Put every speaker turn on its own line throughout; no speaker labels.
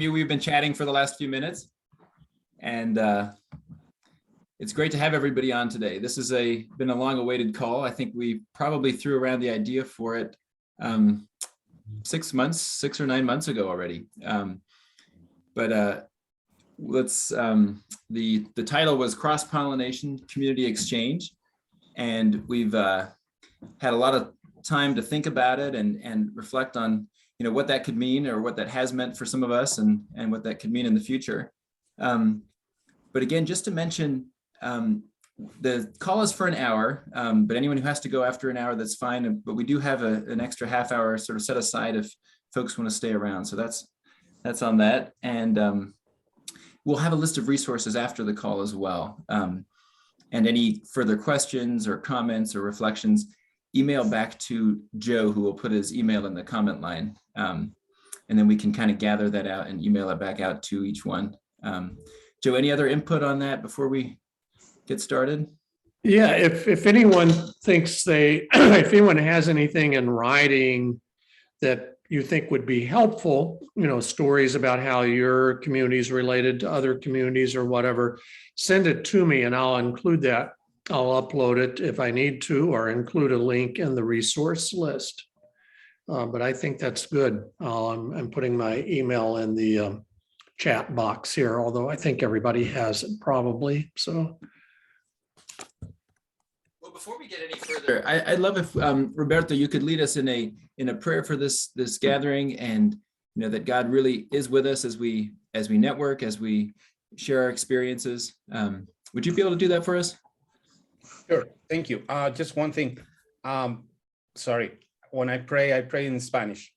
We've been chatting for the last few minutes, and it's great to have everybody on today. This has been a long-awaited call. I think we probably threw around the idea for it 6 or 9 months ago already. The title was Cross-Pollination Community Exchange, and we've had a lot of time to think about it and reflect on what that could mean, or what that has meant for some of us, and what that could mean in the future. But again, just to mention, the call is for an hour, but anyone who has to go after an hour, that's fine. But we do have an extra half hour sort of set aside if folks want to stay around. So that's on that. And we'll have a list of resources after the call as well. And any further questions or comments or reflections, email back to Joe, who will put his email in the comment line. And then we can kind of gather that out and email it back out to each one. Joe, any other input on that before we get started?
Yeah, if anyone thinks if anyone has anything in writing that you think would be helpful, stories about how your community is related to other communities or whatever, send it to me and I'll include that. I'll upload it if I need to, or include a link in the resource list. But I think that's good. I'm putting my email in the chat box here, although I think everybody has it probably. So.
Well, before we get any further, I'd love if Roberto, you could lead us in a prayer for this gathering, and that God really is with us as we network, as we share our experiences. Would you be able to do that for us?
Sure. Thank you. Just one thing. Sorry. When I pray in Spanish.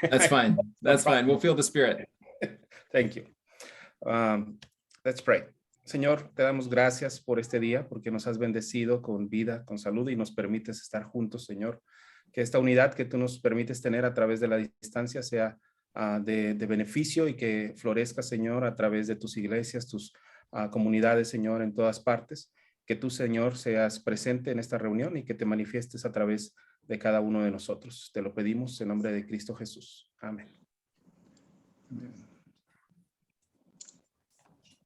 That's fine. That's fine. We'll feel the spirit.
Thank you. Let's pray. Señor, te damos gracias por este día, porque nos has bendecido con vida, con salud, y nos permites estar juntos, Señor. Que esta unidad que tú nos permites tener a través de la distancia sea de beneficio, y que florezca, Señor, a través de tus iglesias, tus comunidades, Señor, en todas partes. Que tú, Señor, seas presente en esta reunión y que te manifiestes a través de cada uno de nosotros. Te lo pedimos en nombre de Cristo Jesús. Amén.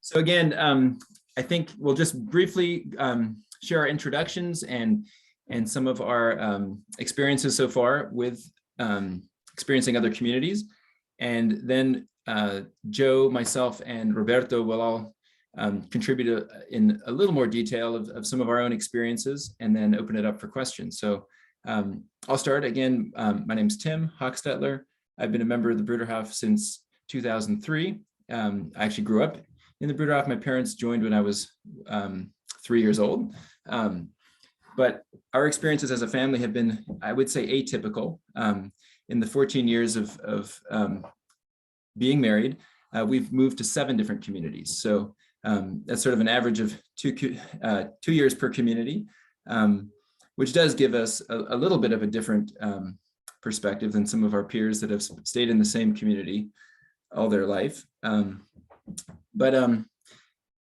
So again, I think we'll just briefly share our introductions and some of our experiences so far with experiencing other communities. And then Joe, myself, and Roberto will all contribute in a little more detail of some of our own experiences, and then open it up for questions. So I'll start again. My name's Tim Hochstetler. I've been a member of the Bruderhof since 2003. I actually grew up in the Bruderhof. My parents joined when I was 3 years old. But our experiences as a family have been, I would say, atypical. In the 14 years of being married, we've moved to 7 different communities. So that's sort of an average of 2 years per community, which does give us a little bit of a different perspective than some of our peers that have stayed in the same community all their life. But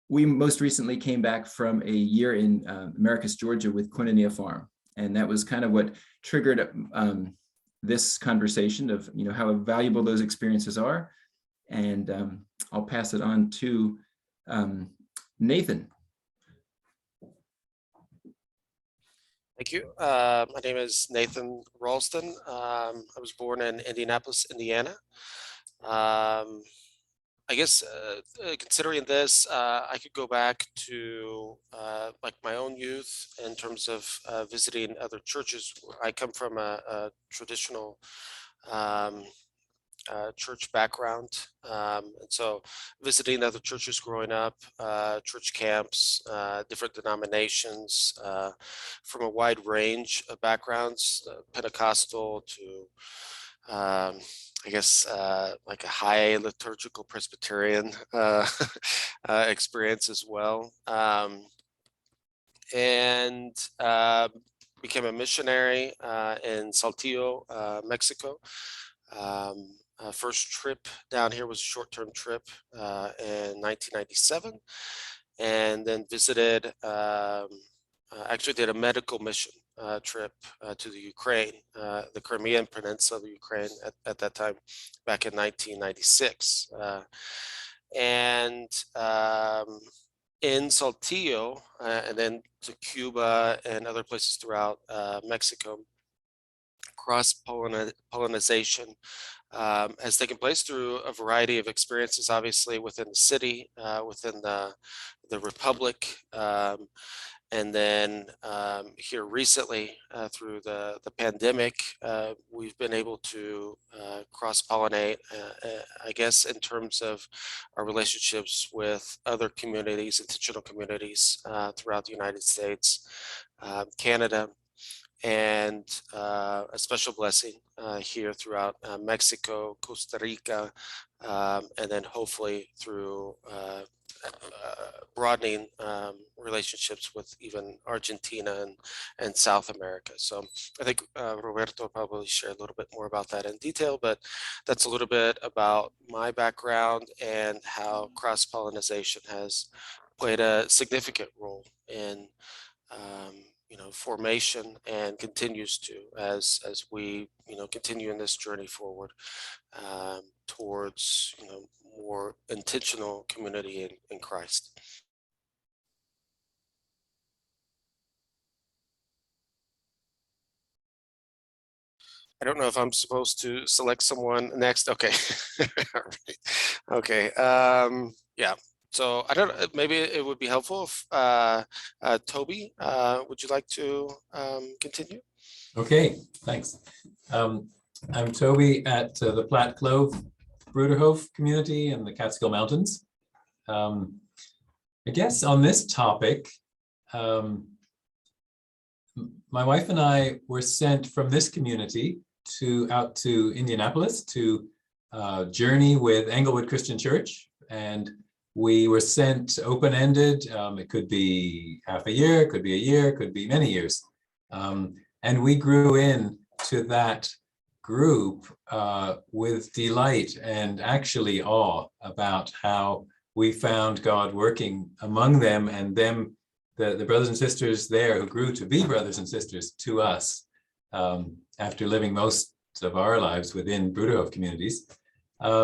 we most recently came back from a year in Americus, Georgia with Koinonia Farm. And that was kind of what triggered this conversation of how valuable those experiences are. And I'll pass it on to Nathan.
Thank you. My name is Nathan Ralston. I was born in Indianapolis, Indiana. I guess considering this, I could go back to like my own youth in terms of visiting other churches. I come from a traditional church background, and so visiting other churches growing up, church camps, different denominations, from a wide range of backgrounds, Pentecostal to I guess like a high liturgical Presbyterian experience as well, and became a missionary in Saltillo, Mexico. First trip down here was a short-term trip in 1997, and then visited, actually did a medical mission trip to the Ukraine, the Crimean Peninsula of Ukraine at that time, back in 1996. And in Saltillo, and then to Cuba and other places throughout Mexico, cross-pollination has taken place through a variety of experiences, obviously within the city, within the Republic, and then here recently through the pandemic, we've been able to cross-pollinate, I guess, in terms of our relationships with other communities, intentional communities throughout the United States, Canada, and a special blessing here throughout Mexico, Costa Rica, and then hopefully through broadening relationships with even Argentina and South America. So I think Roberto will probably share a little bit more about that in detail, but that's a little bit about my background and how cross-pollination has played a significant role in formation, and continues to as we continue in this journey forward towards more intentional community in Christ. I don't know if I'm supposed to select someone next. Okay. All right. Okay. Yeah. So I don't know, maybe it would be helpful if Toby, would you like to continue?
Okay, thanks. I'm Toby at the Platte Clove Bruderhof community in the Catskill Mountains. I guess on this topic, my wife and I were sent from this community out to Indianapolis to journey with Englewood Christian Church, and we were sent open-ended. It could be half a year, it could be a year, it could be many years. And we grew into that group with delight and actually awe about how we found God working among them, and them, the brothers and sisters there who grew to be brothers and sisters to us after living most of our lives within Bruderhof communities.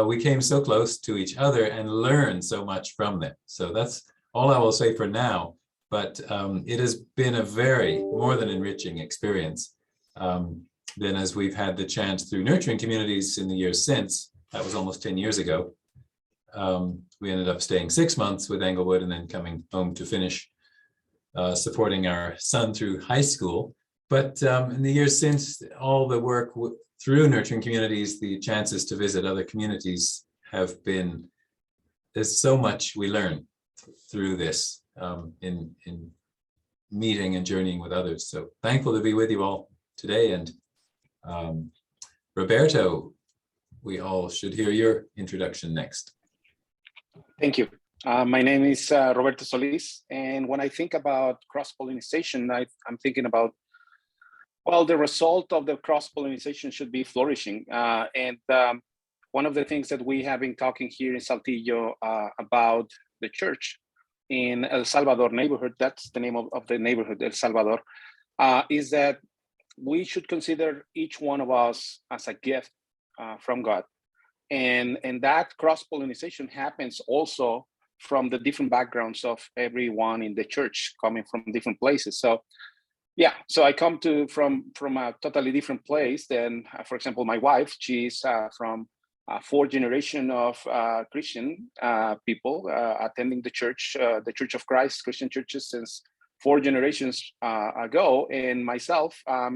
We came so close to each other and learned so much from them. So that's all I will say for now, but it has been a very more than enriching experience. Then as we've had the chance through nurturing communities in the years since, that was almost 10 years ago, we ended up staying 6 months with Englewood and then coming home to finish supporting our son through high school. But in the years since, all the work through nurturing communities, the chances to visit other communities have been, there's so much we learn through this in meeting and journeying with others. So thankful to be with you all today. And Roberto, we all should hear your introduction next.
Thank you. My name is Roberto Solis, and when I think about cross-pollination, I'm thinking about, well, the result of the cross-pollination should be flourishing. And one of the things that we have been talking here in Saltillo about the church in El Salvador neighborhood, that's the name of the neighborhood, El Salvador, is that we should consider each one of us as a gift from God. And that cross-pollination happens also from the different backgrounds of everyone in the church coming from different places. So yeah, so I come from a totally different place than, for example, my wife. She's from a fourth generation of Christian people attending the Church of Christ, Christian churches since 4 generations ago. And myself, I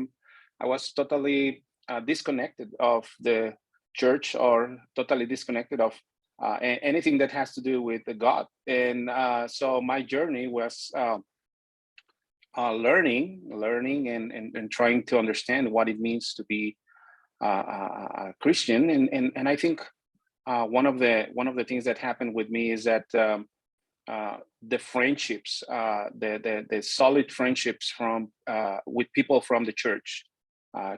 was totally disconnected of the church, or totally disconnected of anything that has to do with God. And so my journey was learning and trying to understand what it means to be a Christian. And I think one of the things that happened with me is that the friendships, the solid friendships from with people from the church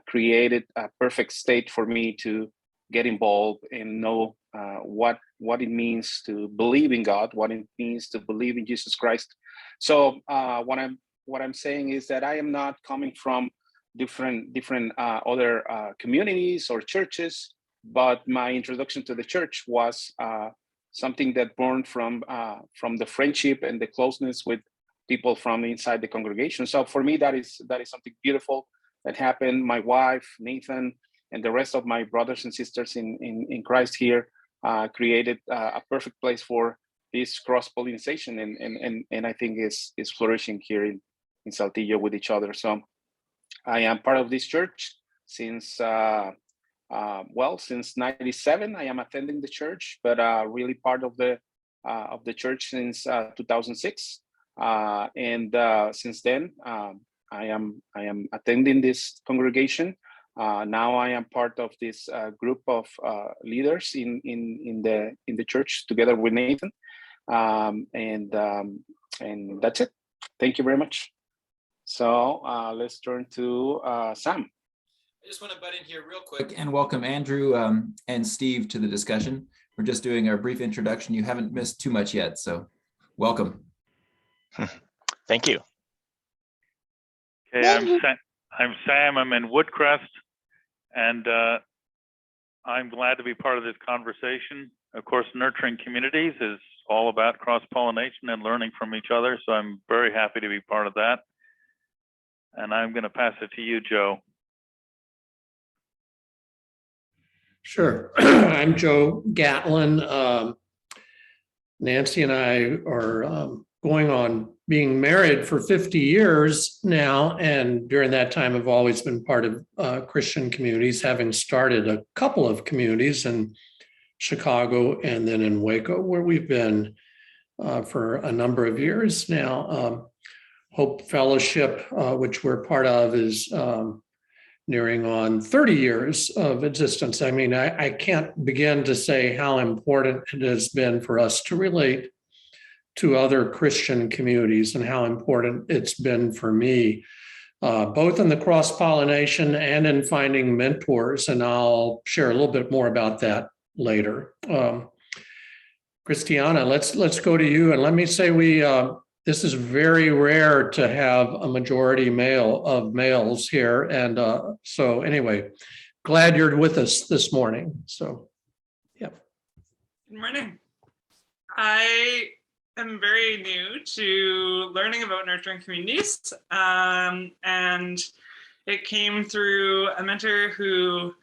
created a perfect state for me to get involved and know what it means to believe in God, what it means to believe in Jesus Christ. So when what I'm saying is that I am not coming from different other communities or churches, but my introduction to the church was something that born from the friendship and the closeness with people from inside the congregation. So for me, that is something beautiful that happened. My wife, Nathan, and the rest of my brothers and sisters in Christ here created a perfect place for this cross-pollination, and I think is flourishing here in Saltillo with each other. So I am part of this church since since '97. I am attending the church, but really part of the church since 2006. And since then, I am attending this congregation. Now I am part of this group of leaders in the church together with Nathan, and that's it. Thank you very much. So let's turn to Sam.
I just want to butt in here real quick and welcome Andrew and Steve to the discussion. We're just doing our brief introduction. You haven't missed too much yet, so welcome.
Thank you.
Okay, I'm Sam. I'm in Woodcrest, and I'm glad to be part of this conversation. Of course, nurturing communities is all about cross-pollination and learning from each other, so I'm very happy to be part of that. And I'm going to pass it to you, Joe.
Sure. I'm Joe Gatlin. Nancy and I are going on being married for 50 years now. And during that time, I've always been part of Christian communities, having started a couple of communities in Chicago and then in Waco, where we've been for a number of years now. Hope Fellowship, which we're part of, is nearing on 30 years of existence. I mean, I can't begin to say how important it has been for us to relate to other Christian communities and how important it's been for me, both in the cross-pollination and in finding mentors. And I'll share a little bit more about that later. Christiana, let's go to you. And let me say this is very rare to have a majority of males here. And so anyway, glad you're with us this morning. So, yeah.
Good morning. I am very new to learning about nurturing communities. And it came through a mentor who,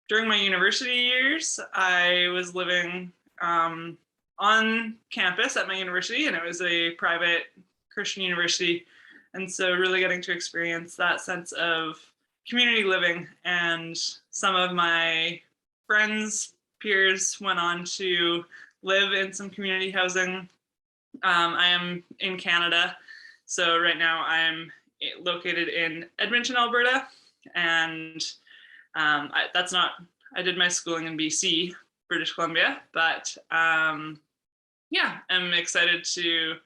during my university years, I was living on campus at my university, and it was a private Christian university. And so really getting to experience that sense of community living. And some of my friends, peers went on to live in some community housing. I am in Canada. So right now I'm located in Edmonton, Alberta. And I did my schooling in BC, British Columbia, but yeah, I'm excited to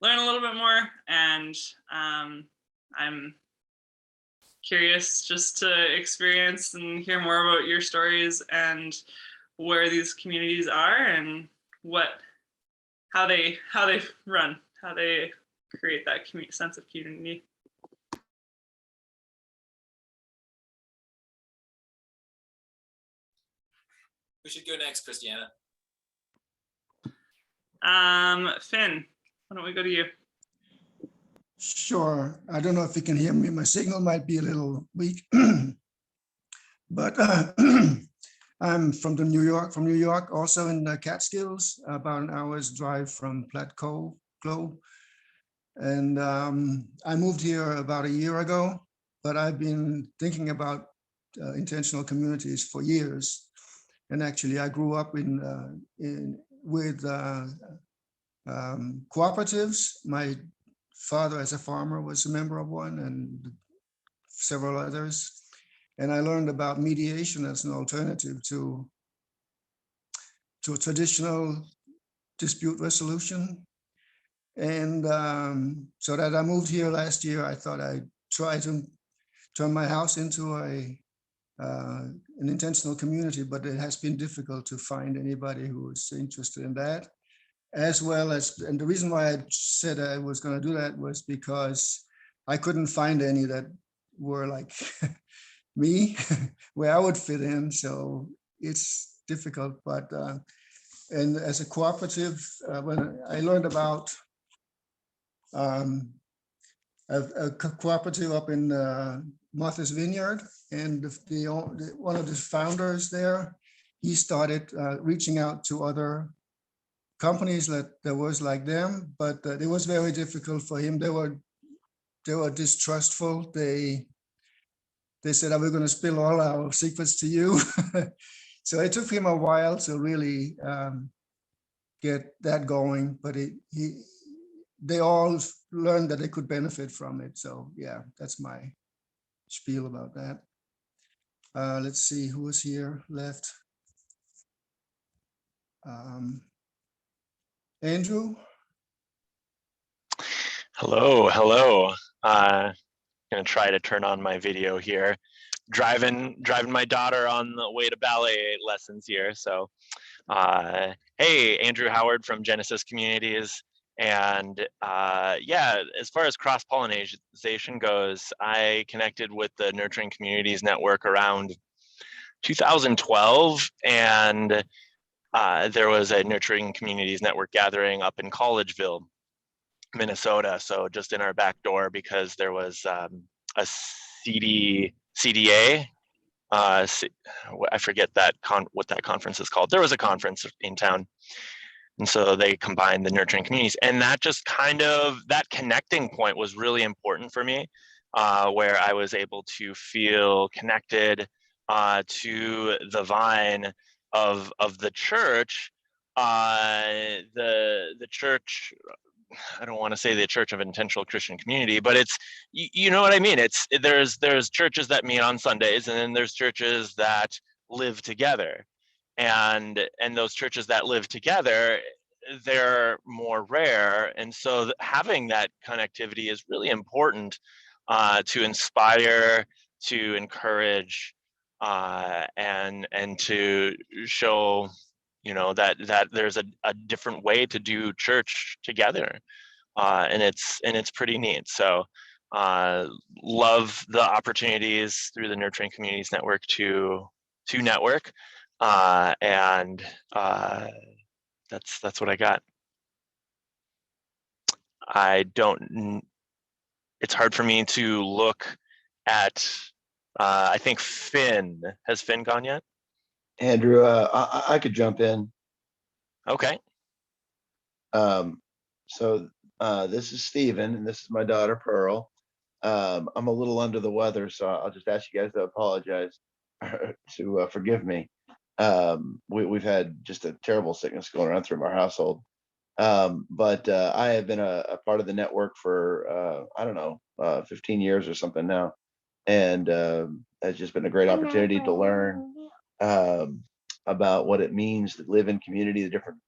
learn a little bit more, and I'm curious just to experience and hear more about your stories and where these communities are and how they run, how they create that sense of community.
Who should go next, Christiana?
Finn, why don't we go to you?
Sure. I don't know if you can hear me. My signal might be a little weak, but I'm from New York, also in the Catskills, about an hour's drive from Plateau Globe. And I moved here about a year ago, but I've been thinking about intentional communities for years. And actually, I grew up with cooperatives. My father, as a farmer, was a member of one, and several others. And I learned about mediation as an alternative to traditional dispute resolution. And so that I moved here last year, I thought I'd try to turn my house into an intentional community, but it has been difficult to find anybody who is interested in that. As well as, and the reason why I said I was going to do that was because I couldn't find any that were like me, where I would fit in. So it's difficult, but and as a cooperative, when I learned about a cooperative up in Martha's Vineyard, and one of the founders there, he started reaching out to other companies that was like them, but it was very difficult for him. They were distrustful. They said, "Are we going to spill all our secrets to you?" So it took him a while to really get that going, but they all learned that they could benefit from it. So yeah, that's my spiel about that. Let's see who was here left. Andrew.
Hello. Gonna try to turn on my video here. Driving my daughter on the way to ballet lessons here. So, hey, Andrew Howard from Genesis Communities. And yeah, as far as cross-pollination goes, I connected with the Nurturing Communities Network around 2012, and there was a Nurturing Communities Network gathering up in Collegeville, Minnesota. So just in our back door, because there was a CDA. I forget what that conference is called. There was a conference in town. And so they combined the nurturing communities, and that just that connecting point was really important for me, where I was able to feel connected to the vine of the church. The church, I don't want to say the Church of Intentional Christian Community, but it's, you know what I mean? There's churches that meet on Sundays, and then there's churches that live together. And those churches that live together, they're more rare. And so having that connectivity is really important to inspire, to encourage, and to show, that there's a different way to do church together. And it's pretty neat. So love the opportunities through the Nurturing Communities Network to network. And that's what I got. It's hard for me to look at, I think Finn, has Finn gone yet?
Andrew, I could jump in.
Okay.
So this is Steven, and this is my daughter, Pearl. I'm a little under the weather, so I'll just ask you guys to apologize, to forgive me. We've had just a terrible sickness going around through our household. But I have been a part of the network for, 15 years or something now. And it's just been a great opportunity to learn about what it means to live in community, the different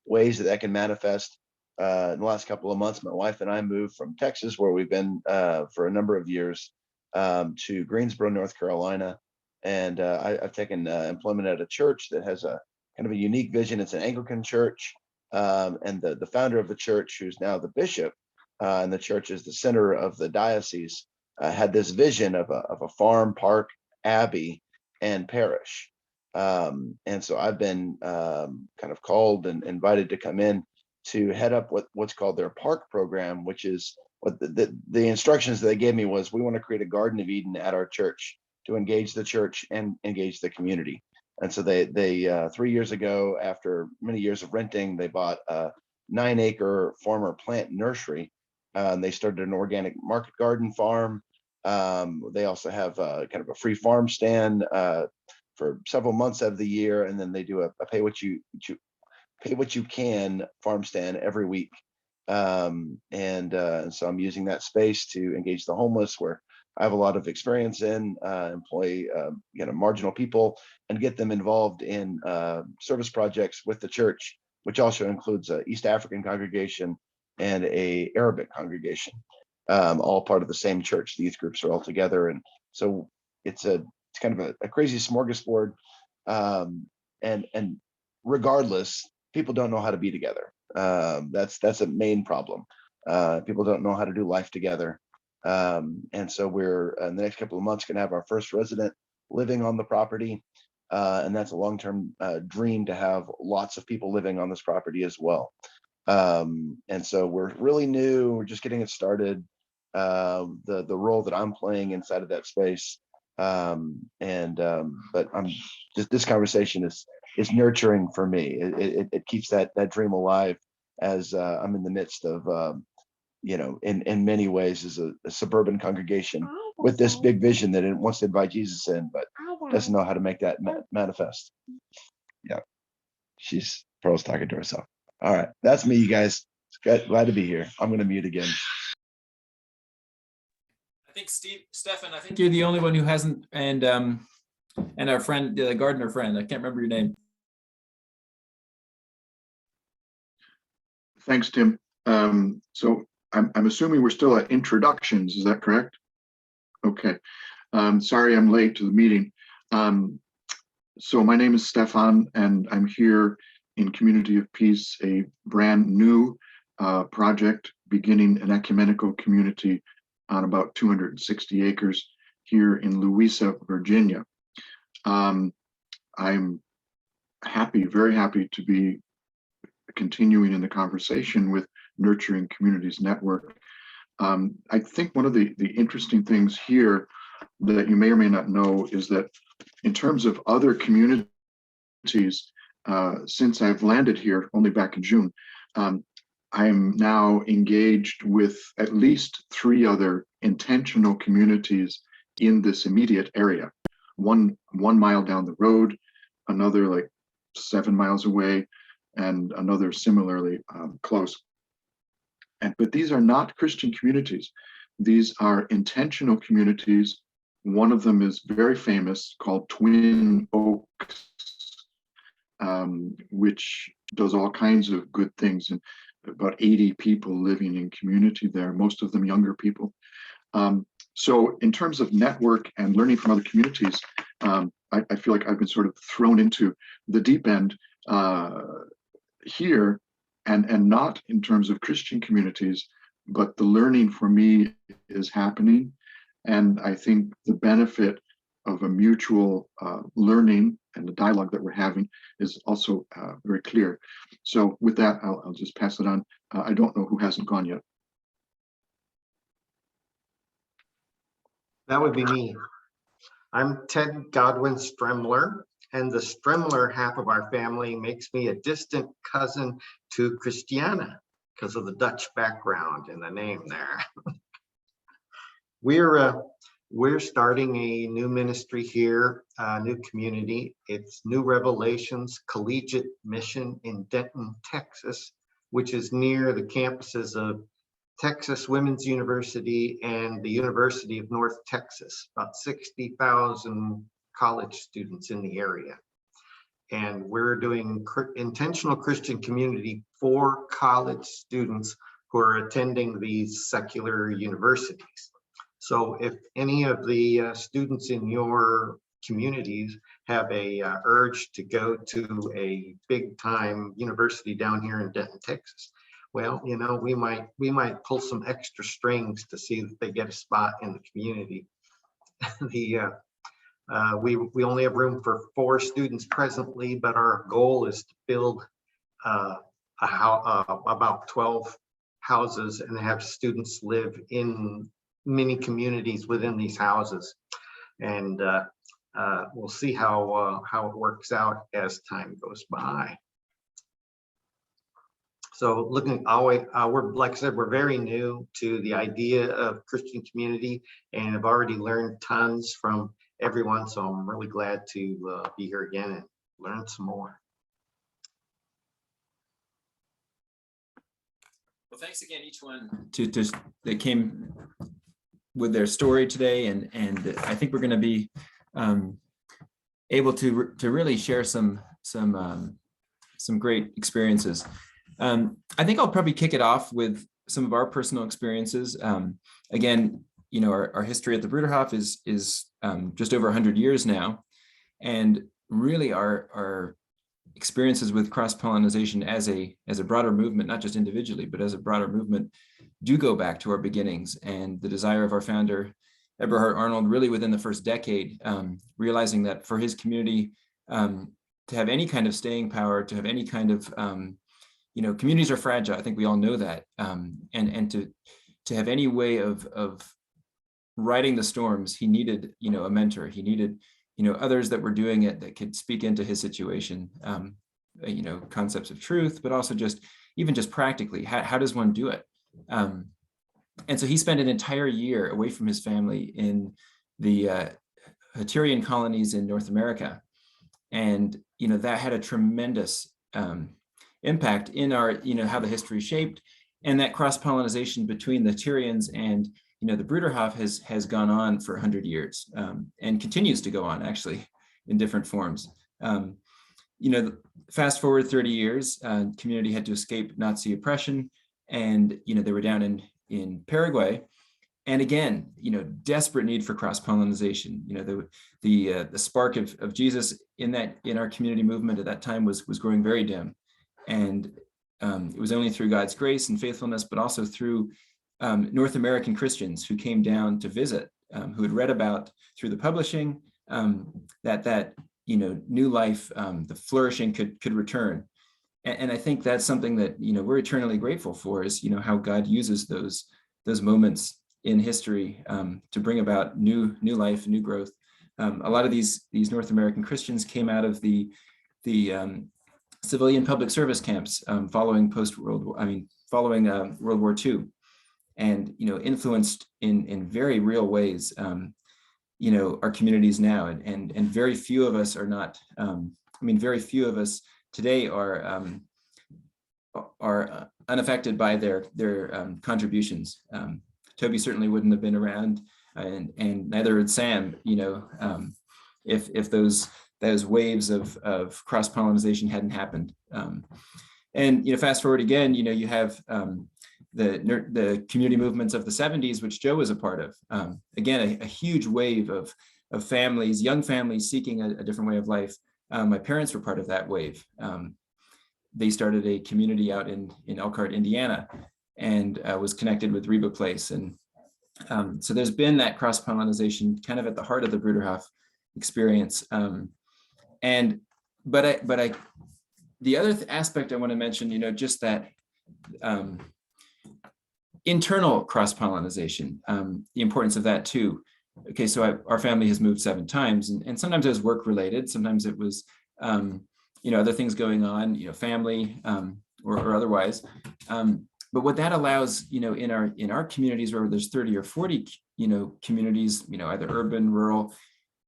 ways that can manifest. In the last couple of months, my wife and I moved from Texas, where we've been for a number of years, to Greensboro, North Carolina. And I've taken employment at a church that has a kind of a unique vision. It's an Anglican church. And the founder of the church, who's now the bishop, and the church is the center of the diocese, had this vision of a farm, park, abbey, and parish. And so I've been kind of called and invited to come in to head up what's called their park program, which is what the instructions that they gave me was, we want to create a Garden of Eden at our church to engage the church and engage the community. And so they 3 years ago, after many years of renting, they bought a 9-acre former plant nursery. And they started an organic market garden farm. They also have kind of a free farm stand for several months of the year, and then they do a pay what you can farm stand every week. And so I'm using that space to engage the homeless, where I have a lot of experience in, employ marginal people and get them involved in service projects with the church, which also includes an East African congregation and a Arabic congregation, all part of the same church. The youth groups are all together, and so it's kind of a crazy smorgasbord. And regardless, people don't know how to be together. That's a main problem. People don't know how to do life together. And so we're in the next couple of months going to have our first resident living on the property. And that's a long-term dream to have lots of people living on this property as well. And so we're really new. We're just getting it started. The role that I'm playing inside of that space. But I'm just, this conversation is nurturing for me. It keeps that dream alive as I'm in the midst of, in many ways is a suburban congregation with this big vision that it wants to invite Jesus in, but doesn't know how to make that manifest. Yeah, Pearl's talking to herself. All right, that's me, you guys. Glad to be here. I'm going to mute again.
I think Stefan, I think you're the only one who hasn't, and our friend, the gardener friend, I can't remember your name.
Thanks, Tim. So I'm assuming we're still at introductions. Is that correct? Okay. Sorry, I'm late to the meeting. So my name is Stefan, and I'm here in Community of Peace, a brand new project beginning an ecumenical community on about 260 acres here in Louisa, Virginia. I'm happy, very happy to be continuing in the conversation with Nurturing Communities Network. I think one of the interesting things here that you may or may not know is that in terms of other communities, since I've landed here only back in June, I'm now engaged with at least 3 other intentional communities in this immediate area. One mile down the road, another like 7 miles away, and another similarly close. But these are not Christian communities. These are intentional communities. One of them is very famous, called Twin Oaks, which does all kinds of good things, and about 80 people living in community there, most of them younger people. So in terms of network and learning from other communities, I feel like I've been sort of thrown into the deep end here, and not in terms of Christian communities, but the learning for me is happening. And I think the benefit of a mutual learning and the dialogue that we're having is also very clear. So with that, I'll just pass it on. I don't know who hasn't gone yet.
That would be me. I'm Ted Godwin Stremler, and the Stremler half of our family makes me a distant cousin to Christiana because of the Dutch background in the name there. We're starting a new ministry here, a new community. It's New Revelations Collegiate Mission in Denton, Texas, which is near the campuses of Texas Women's University and the University of North Texas, about 60,000 college students in the area. And we're doing intentional Christian community for college students who are attending these secular universities. So if any of the students in your communities have a urge to go to a big time university down here in Denton, Texas, well, you know, we might pull some extra strings to see that they get a spot in the community. We only have room for 4 students presently, but our goal is to build about 12 houses and have students live in many communities within these houses. And we'll see how it works out as time goes by. So looking we're, like I said, we're very new to the idea of Christian community and have already learned tons from everyone. So I'm really glad to be here again and learn some more.
Well, thanks again, each one that came with their story today, and I think we're going to be able to really share some great experiences. I think I'll probably kick it off with some of our personal experiences. Again, you know, our history at the Bruderhof is just over 100 years now, and really our experiences with cross-pollination as a broader movement, not just individually, but as a broader movement, do go back to our beginnings and the desire of our founder, Eberhard Arnold, really within the first decade, realizing that for his community to have any kind of staying power, to have any kind of, communities are fragile. I think we all know that, and to have any way of riding the storms, he needed, a mentor. He needed, others that were doing it that could speak into his situation, concepts of truth, but also just practically, how does one do it? And so he spent an entire year away from his family in the Hutterian colonies in North America. And, that had a tremendous impact in our, how the history shaped, and that cross-pollination between the Hutterians and, the Bruderhof has gone on for 100 years and continues to go on actually in different forms. Fast forward 30 years, community had to escape Nazi oppression, and, they were down in Paraguay. And again, desperate need for cross-pollination. The spark of Jesus in our community movement at that time was growing very dim. And it was only through God's grace and faithfulness, but also through North American Christians who came down to visit, who had read about through the publishing that new life, the flourishing could return. And I think that's something that we're eternally grateful for, is how God uses those moments in history to bring about new life, new growth. A lot of these North American Christians came out of the civilian public service camps following World War II, and influenced in very real ways our communities now, and very few of us are not. Very few of us today are unaffected by their contributions. Toby certainly wouldn't have been around, and neither would Sam, if those waves of cross-pollination hadn't happened. And fast forward again, you have the community movements of the 70s, which Joe was a part of. Again, a huge wave of families, young families seeking a different way of life. My parents were part of that wave. They started a community out in Elkhart, Indiana, and was connected with Reba Place. And so there's been that cross-pollination kind of at the heart of the Bruderhof experience. The other aspect I want to mention, just that internal cross-pollination, the importance of that too. Okay, so our family has moved 7 times, and sometimes it was work related, sometimes it was other things going on, family or otherwise. But what that allows, in our communities where there's 30 or 40, communities, either urban, rural,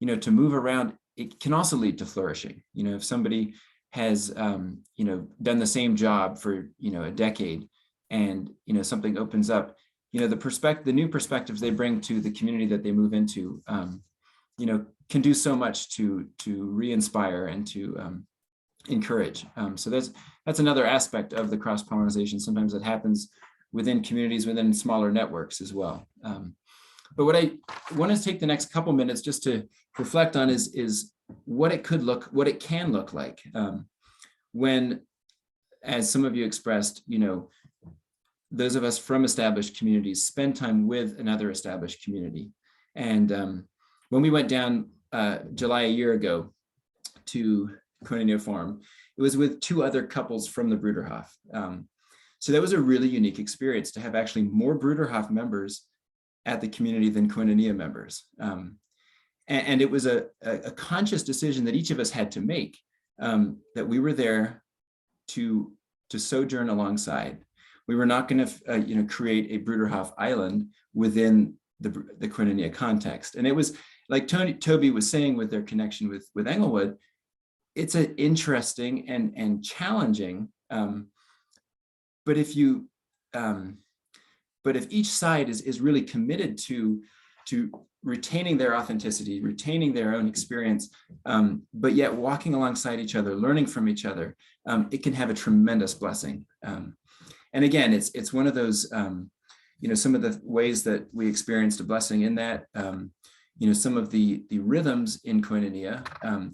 to move around, it can also lead to flourishing. If somebody has, done the same job for, a decade, and, something opens up, the new perspectives they bring to the community that they move into, can do so much to re-inspire and to encourage. So that's another aspect of the cross-pollination. Sometimes it happens within communities, within smaller networks as well. But what I want to take the next couple minutes just to reflect on is what it can look like when, as some of you expressed, those of us from established communities spend time with another established community. And when we went down July a year ago to Koinonia Farm, it was with 2 other couples from the Bruderhof. So that was a really unique experience to have actually more Bruderhof members at the community than Koinonia members. And it was a conscious decision that each of us had to make, that we were there to sojourn alongside. We were not going to create a Bruderhof island within the Koinonia context. And it was like Toby was saying with their connection with Englewood, it's an interesting and challenging, but if each side is really committed to retaining their authenticity, retaining their own experience, but yet walking alongside each other, learning from each other, it can have a tremendous blessing. And again, it's one of those, some of the ways that we experienced a blessing in that, some of the rhythms in Koinonia,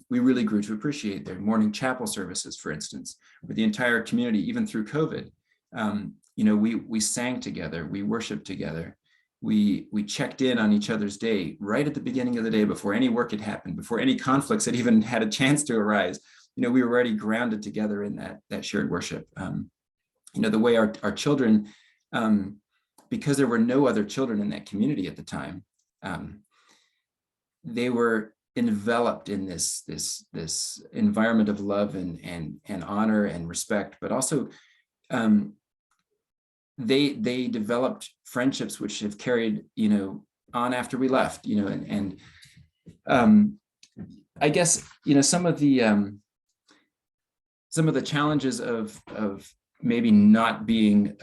we really grew to appreciate. Their morning chapel services, for instance, with the entire community, even through COVID, we sang together, we worshiped together, we checked in on each other's day right at the beginning of the day before any work had happened, before any conflicts had even had a chance to arise. We were already grounded together in that shared worship. The way our children, because there were no other children in that community at the time, they were enveloped in this environment of love and honor and respect, but also they developed friendships which have carried on after we left. I guess some of the challenges of maybe not being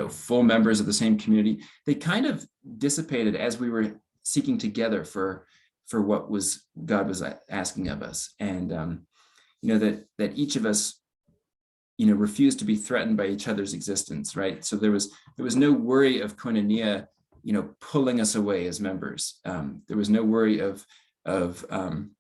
full members of the same community, they kind of dissipated as we were seeking together for what God was asking of us, and that each of us refused to be threatened by each other's existence, right? So there was no worry of koinonia pulling us away as members. There was no worry of from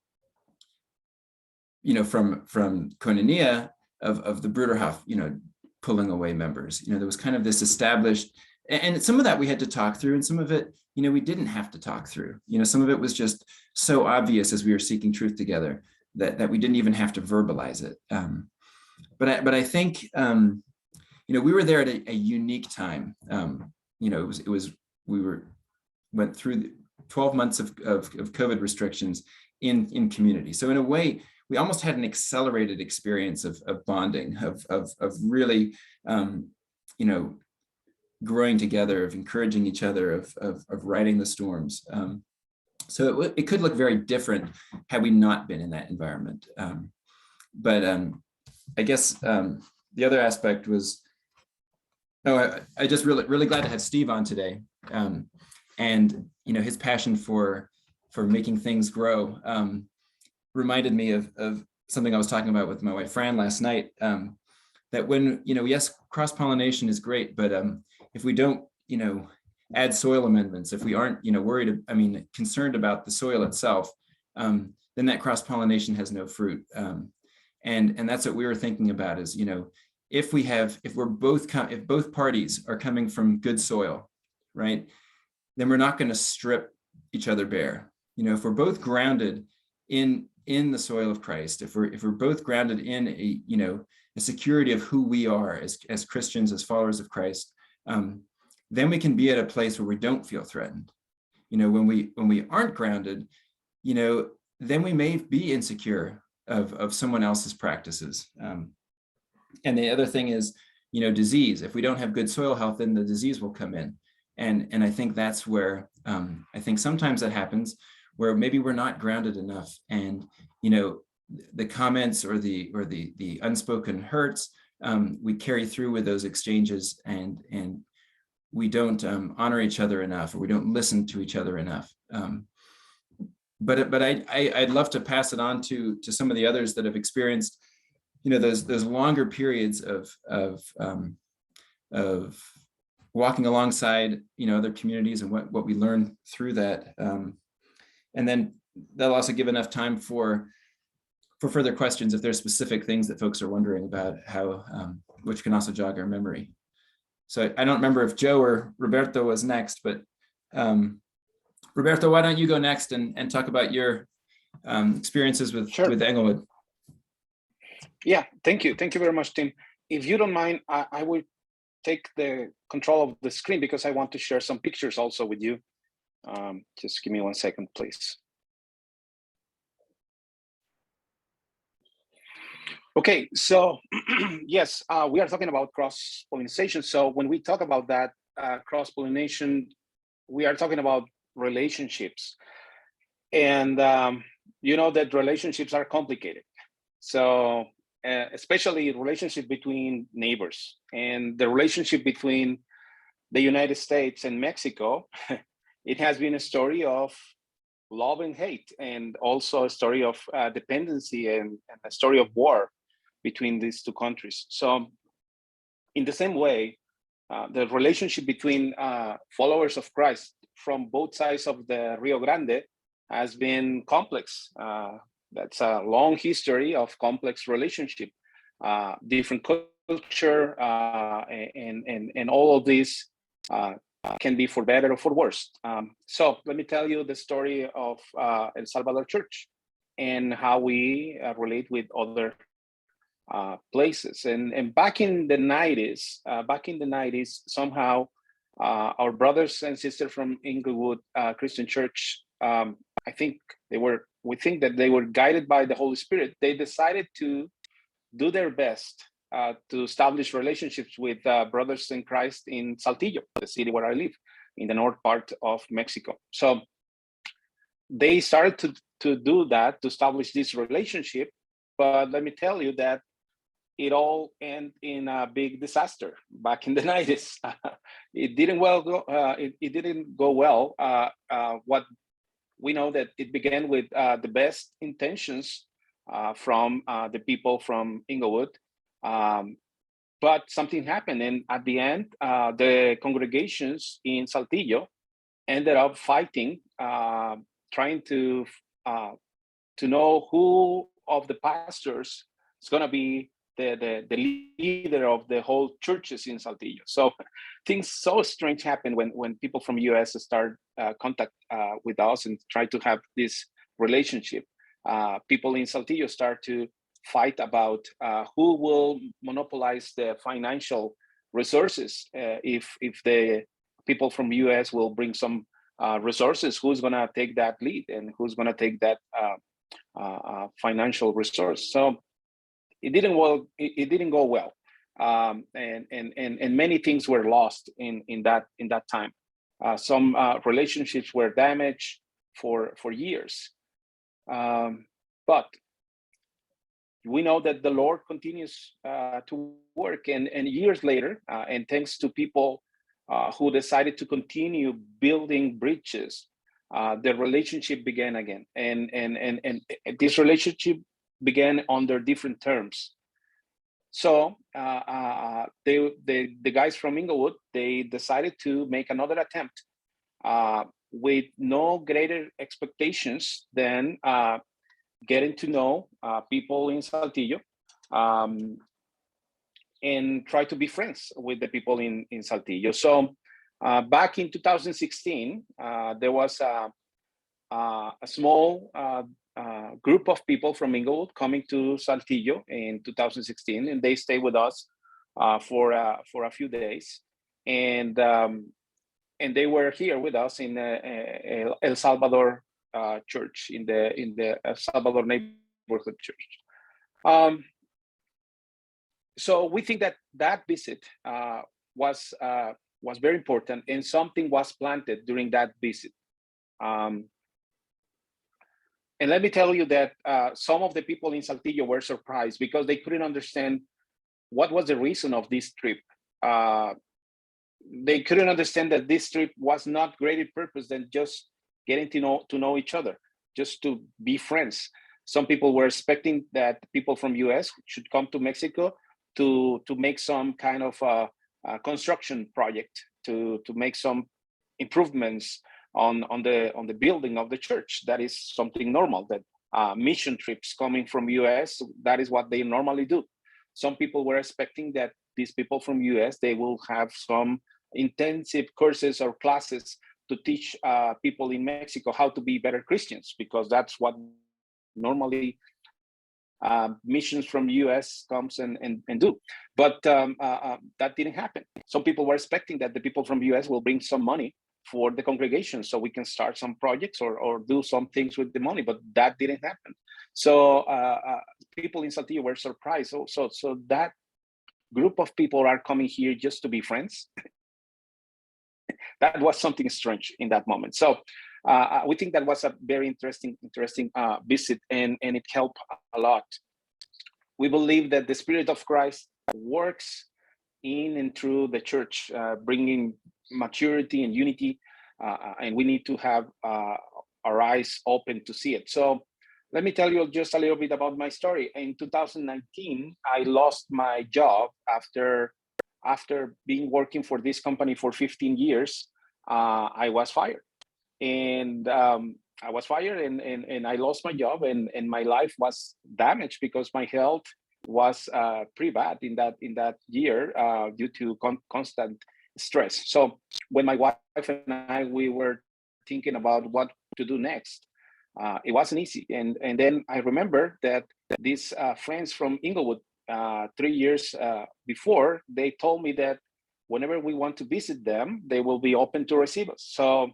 koinonia of the Bruderhof pulling away members. There was kind of this established, and some of that we had to talk through, and some of it we didn't have to talk through. Some of it was just so obvious as we were seeking truth together that we didn't even have to verbalize it. But I think we were there at a unique time. We went through 12 months of COVID restrictions in community. So in a way, we almost had an accelerated experience of bonding, of really growing together, of encouraging each other, of riding the storms. So it could look very different had we not been in that environment. But I guess the other aspect was, I just really glad to have Steve on today, and his passion for making things grow reminded me of something I was talking about with my wife Fran last night. That when yes, cross-pollination is great, but if we don't add soil amendments, if we aren't worried, concerned about the soil itself, then that cross-pollination has no fruit. And that's what we were thinking about is, if both parties are coming from good soil, right, then we're not going to strip each other bare. If we're both grounded in the soil of Christ, if we're both grounded in a security of who we are as Christians, as followers of Christ, then we can be at a place where we don't feel threatened. When we aren't grounded, then we may be insecure of someone else's practices. And the other thing is, disease. If we don't have good soil health, then the disease will come in. And I think that's where I think sometimes that happens, where maybe we're not grounded enough, and the comments or the unspoken hurts, we carry through with those exchanges, and we don't honor each other enough, or we don't listen to each other enough. But I'd love to pass it on to some of the others that have experienced, those longer periods of walking alongside, other communities, and what we learn through that. And then that'll also give enough time for further questions if there's specific things that folks are wondering about, which can also jog our memory. So I don't remember if Joe or Roberto was next, but Roberto, why don't you go next and talk about your experiences with Englewood?
Yeah, thank you. Thank you very much, Tim. If you don't mind, I will take the control of the screen because I want to share some pictures also with you. Just give me 1 second, please. Okay, so yes, we are talking about cross-pollination. So when we talk about that cross-pollination, we are talking about relationships. And that relationships are complicated. So especially relationship between neighbors, and the relationship between the United States and Mexico, it has been a story of love and hate, and also a story of dependency and a story of war between these two countries. So in the same way, the relationship between followers of Christ from both sides of the Rio Grande has been complex. That's a long history of complex relationship, different culture, and all of this can be for better or for worse. So let me tell you the story of El Salvador Church and how we relate with other places. And back in the 90s, somehow our brothers and sisters from Inglewood Christian Church, we think that they were guided by the Holy Spirit. They decided to do their best to establish relationships with brothers in Christ in Saltillo, the city where I live, in the north part of Mexico. So they started to do that, to establish this relationship. But let me tell you that it all ended in a big disaster back in the 90s. It didn't go well. What we know that it began with the best intentions from the people from Inglewood, but something happened, and at the end, the congregations in Saltillo ended up fighting, trying to know who of the pastors is going to be the leader of the whole churches in Saltillo. So things so strange happen when people from US start contact with us and try to have this relationship. People in Saltillo start to fight about who will monopolize the financial resources. If the people from US will bring some resources, who's going to take that lead and who's going to take that financial resource? So it didn't go well, and many things were lost in that time. Some relationships were damaged for years, but we know that the Lord continues to work, and years later, and thanks to people who decided to continue building bridges, the relationship began again, and this relationship began under different terms. So the guys from Inglewood, they decided to make another attempt with no greater expectations than getting to know people in Saltillo, and try to be friends with the people in Saltillo. So back in 2016, there was a small group of people from Inglewood coming to Saltillo in 2016, and they stayed with us for a few days, and they were here with us in El Salvador Church, in the El Salvador Neighborhood Church. So we think that visit was very important, and something was planted during that visit. And let me tell you that some of the people in Saltillo were surprised because they couldn't understand what was the reason of this trip. They couldn't understand that this trip was not greater purpose than just getting to know each other, just to be friends. Some people were expecting that people from US should come to Mexico to make some kind of construction project, to make some improvements on the building of the church. That is something normal, that mission trips coming from US, that is what they normally do. Some people were expecting that these people from US, they will have some intensive courses or classes to teach people in Mexico how to be better Christians, because that's what normally missions from US comes and do. But that didn't happen. Some people were expecting that the people from US will bring some money for the congregation so we can start some projects or do some things with the money, but that didn't happen. So people in Saltillo were surprised. So that group of people are coming here just to be friends. That was something strange in that moment. So we think that was a very interesting visit, and it helped a lot. We believe that the Spirit of Christ works in and through the church, bringing maturity and unity, and we need to have our eyes open to see it. So let me tell you just a little bit about my story. In 2019, I lost my job after being working for this company for 15 years. I was fired, and I was fired, and I lost my job, and my life was damaged because my health was pretty bad in that year due to constant stress. So when my wife and I, we were thinking about what to do next, it wasn't easy. And then I remember that these friends from Inglewood 3 years before, they told me that whenever we want to visit them, they will be open to receive us. So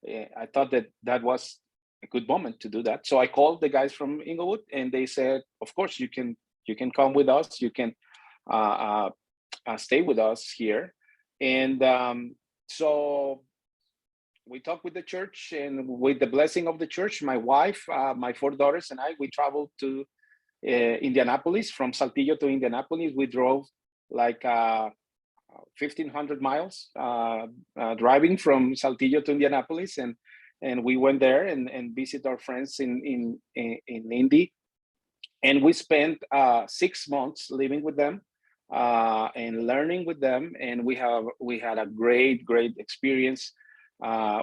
I thought that was a good moment to do that. So I called the guys from Inglewood, and they said, of course, you can come with us. You can stay with us here. And so we talked with the church, and with the blessing of the church, my wife, my 4 daughters, and I, we traveled to Indianapolis. From Saltillo to Indianapolis, we drove like 1,500 miles driving from Saltillo to Indianapolis, and we went there and visit our friends in Indy, and we spent 6 months living with them and learning with them, and we had a great experience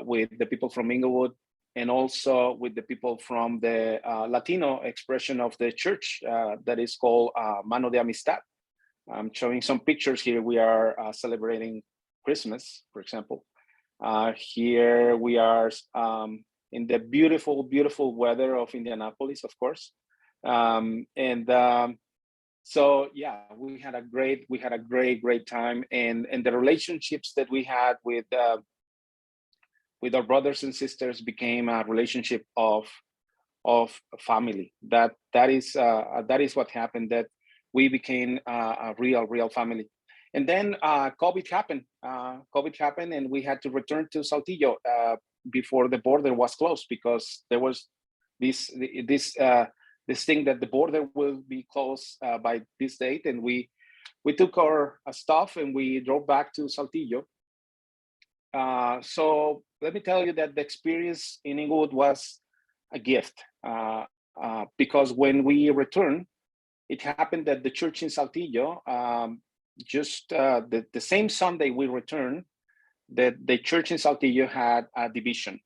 with the people from Inglewood, and also with the people from the Latino expression of the church that is called Mano de Amistad. I'm showing some pictures here. We are celebrating Christmas, for example. Here we are in the beautiful weather of Indianapolis, of course. So yeah, we had a great time, and the relationships that we had with our brothers and sisters became a relationship of family. That is what happened, that we became a real family. And then COVID happened. And we had to return to Saltillo before the border was closed, because there was this thing that the border will be closed by this date. And we took our stuff and we drove back to Saltillo. So let me tell you that the experience in Inglewood was a gift, because when we returned, it happened that the church in Saltillo, just the same Sunday we returned, that the church in Saltillo had a division.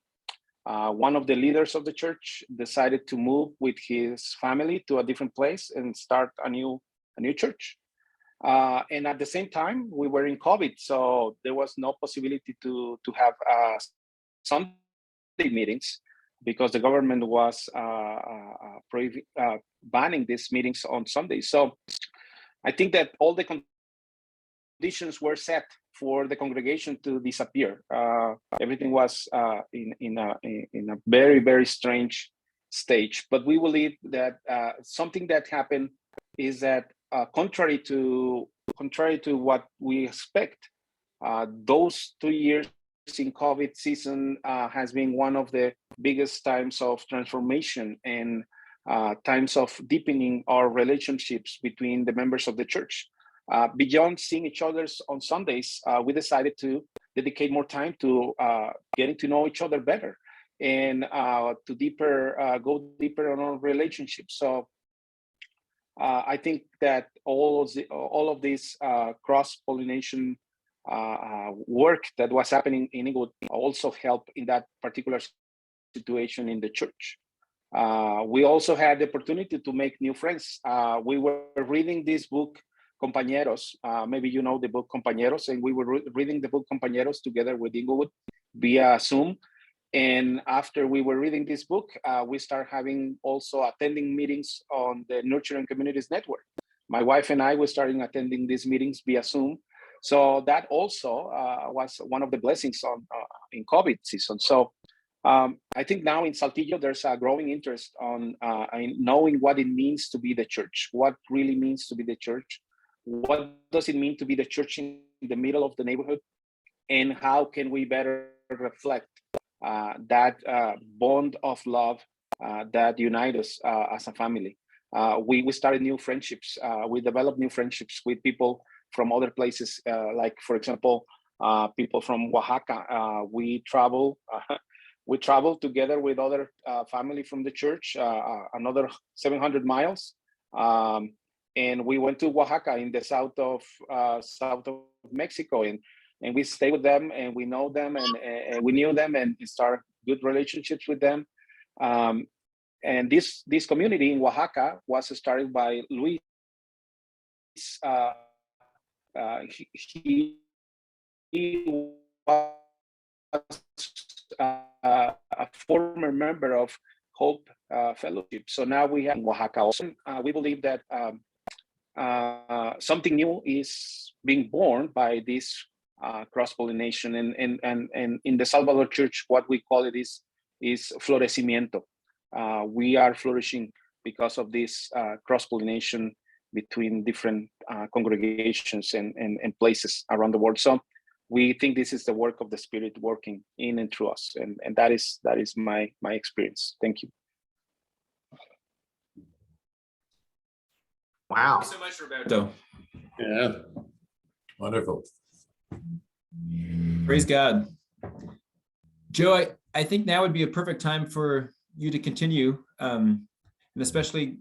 One of the leaders of the church decided to move with his family to a different place and start a new church. And at the same time, we were in COVID, so there was no possibility to have Sunday meetings, because the government was banning these meetings on Sundays. So I think that all the conditions were set for the congregation to disappear. Everything was in a very strange stage. But we believe that something that happened is that contrary to what we expect, those 2 years in COVID season has been one of the biggest times of transformation and times of deepening our relationships between the members of the church. Beyond seeing each other on Sundays, we decided to dedicate more time to getting to know each other better, and to go deeper on our relationships. So I think that all of this cross-pollination work that was happening in Inglewood also helped in that particular situation in the church. We also had the opportunity to make new friends. We were reading this book, Compañeros. Maybe you know the book Compañeros, and we were reading the book Compañeros together with Inglewood via Zoom. And after we were reading this book, we started having also attending meetings on the Nurturing Communities Network. My wife and I were starting attending these meetings via Zoom. So that also was one of the blessings in COVID season. So I think now in Saltillo, there's a growing interest in knowing what it means to be the church, what really means to be the church, what does it mean to be the church in the middle of the neighborhood, and how can we better reflect that bond of love that unites us as a family. We started new friendships. We developed new friendships with people from other places, like, for example, people from Oaxaca. We travel together with other family from the church, another 700 miles. And we went to Oaxaca in the south of Mexico, and we stayed with them, and we know them, and we knew them, and start good relationships with them. And this community in Oaxaca was started by Luis he was a former member of Hope Fellowship. So now we have in Oaxaca also. We believe that something new is being born by this cross-pollination, and in the Salvador Church, what we call it is florecimiento. We are flourishing because of this cross-pollination between different congregations and places around the world. So we think this is the work of the Spirit working in and through us, and that is my experience. Thank you.
Wow.
Thank you so much, Roberto.
Yeah.
Wonderful.
Praise God. Joe, I think now would be a perfect time for you to continue, and especially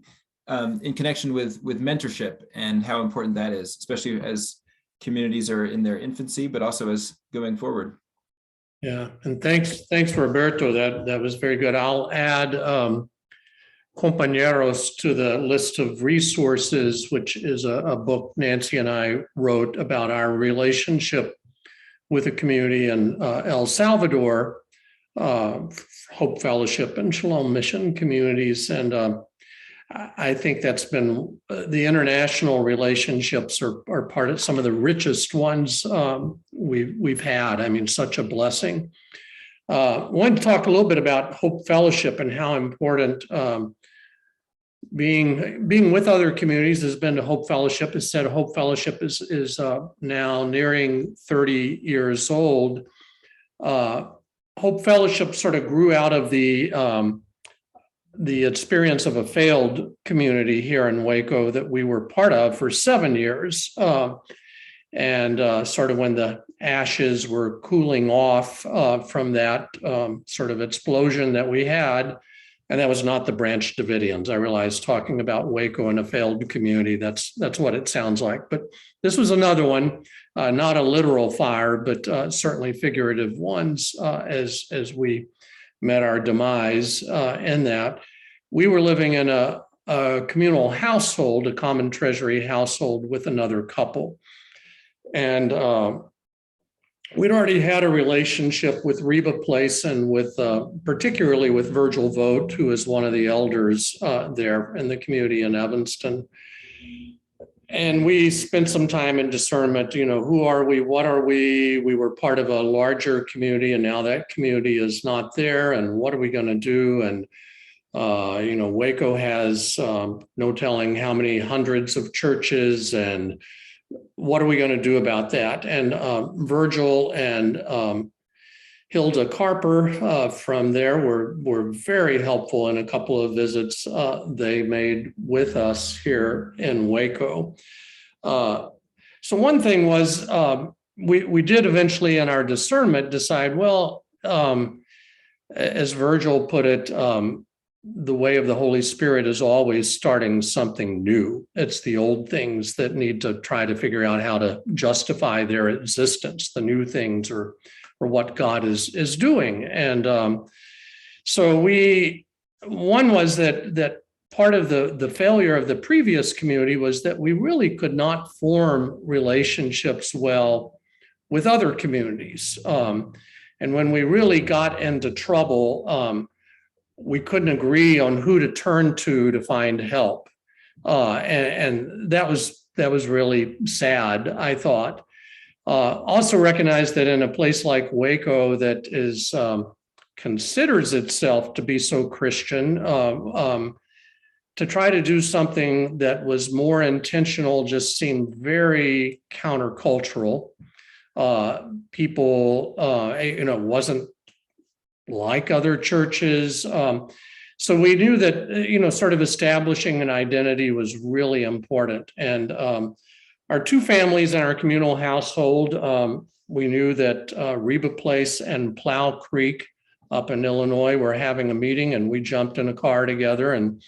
in connection with mentorship and how important that is, especially as communities are in their infancy, but also as going forward.
Yeah, and thanks, Roberto. That was very good. I'll add Compañeros to the list of resources, which is a book Nancy and I wrote about our relationship with a community in El Salvador, Hope Fellowship and Shalom Mission communities. And I think that's been the international relationships are part of some of the richest ones we've had. I mean, such a blessing. I wanted to talk a little bit about Hope Fellowship and how important being with other communities has been to Hope Fellowship. As said, Hope Fellowship is now nearing 30 years old. Hope Fellowship sort of grew out of the experience of a failed community here in Waco that we were part of for 7 years. And sort of when the ashes were cooling off from that sort of explosion that we had, and that was not the Branch Davidians. I realize talking about Waco and a failed community, that's what it sounds like. But this was another one, not a literal fire, but certainly figurative ones as we met our demise in that. We were living in a communal household, a common treasury household with another couple. And we'd already had a relationship with Reba Place and with particularly with Virgil Vogt, who is one of the elders there in the community in Evanston. And we spent some time in discernment, who are we? What are we? We were part of a larger community, and now that community is not there. And what are we going to do? And, Waco has no telling how many hundreds of churches, and what are we going to do about that? And Virgil and Hilda Carper from there were very helpful in a couple of visits they made with us here in Waco. So one thing was we did eventually in our discernment decide, well, as Virgil put it, the way of the Holy Spirit is always starting something new. It's the old things that need to try to figure out how to justify their existence. The new things are what God is doing. And so one was that part of the failure of the previous community was that we really could not form relationships well with other communities. And when we really got into trouble, we couldn't agree on who to turn to find help. And that was really sad, I thought. Also recognize that in a place like Waco that is considers itself to be so Christian, to try to do something that was more intentional just seemed very countercultural. People, wasn't like other churches. So we knew that, sort of establishing an identity was really important. And our two families in our communal household, we knew that Reba Place and Plow Creek up in Illinois were having a meeting, and we jumped in a car together, and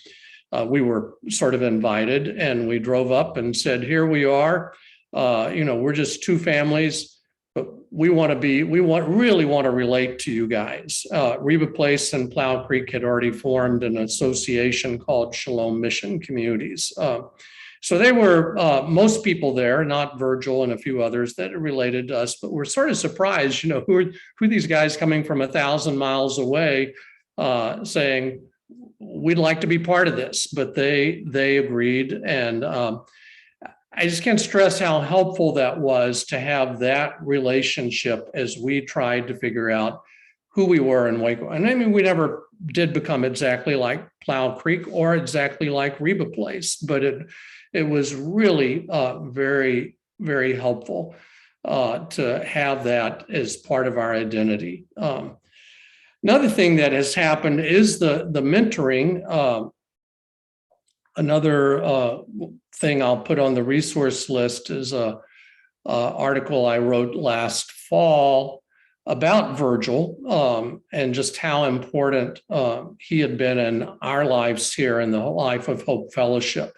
we were sort of invited, and we drove up and said, here we are, we're just two families, but we really want to relate to you guys. Reba Place and Plow Creek had already formed an association called Shalom Mission Communities. So they were most people there, not Virgil and a few others that are related to us, but we're sort of surprised, who are these guys coming from 1,000 miles away saying, we'd like to be part of this, but they agreed. And I just can't stress how helpful that was to have that relationship as we tried to figure out who we were in Waco. And I mean, we never did become exactly like Plow Creek or exactly like Reba Place, but it was really very, very helpful to have that as part of our identity. Another thing that has happened is the mentoring. Another thing I'll put on the resource list is a article I wrote last fall about Virgil and just how important he had been in our lives here in the Life of Hope Fellowship.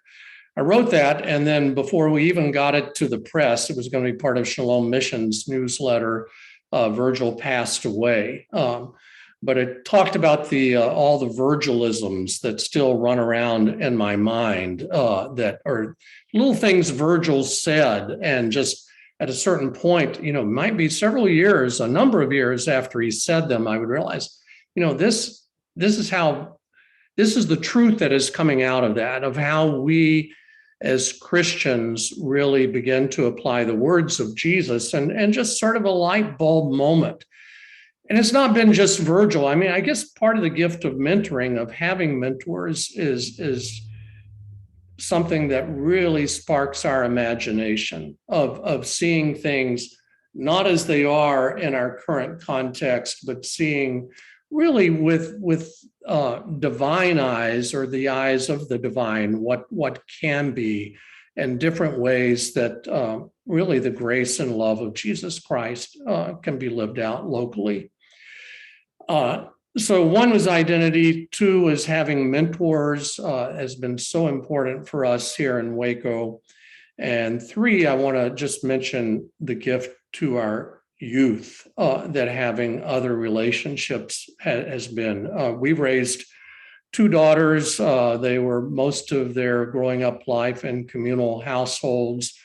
I wrote that, and then before we even got it to the press, it was going to be part of Shalom Mission's newsletter, Virgil passed away. But it talked about all the Virgilisms that still run around in my mind that are little things Virgil said, and just at a certain point, might be several years, a number of years after he said them, I would realize, this is the truth that is coming out of that, of how we as Christians really begin to apply the words of Jesus, and just sort of a light bulb moment. And it's not been just Virgil. I mean, I guess part of the gift of mentoring, of having mentors, is something that really sparks our imagination of seeing things not as they are in our current context, but seeing really with divine eyes, or the eyes of the divine, what can be, and different ways that really the grace and love of Jesus Christ can be lived out locally. So one was identity, two was having mentors, has been so important for us here in Waco. And three, I want to just mention the gift to our youth that having other relationships has been. We've raised two daughters. They were most of their growing up life in communal households,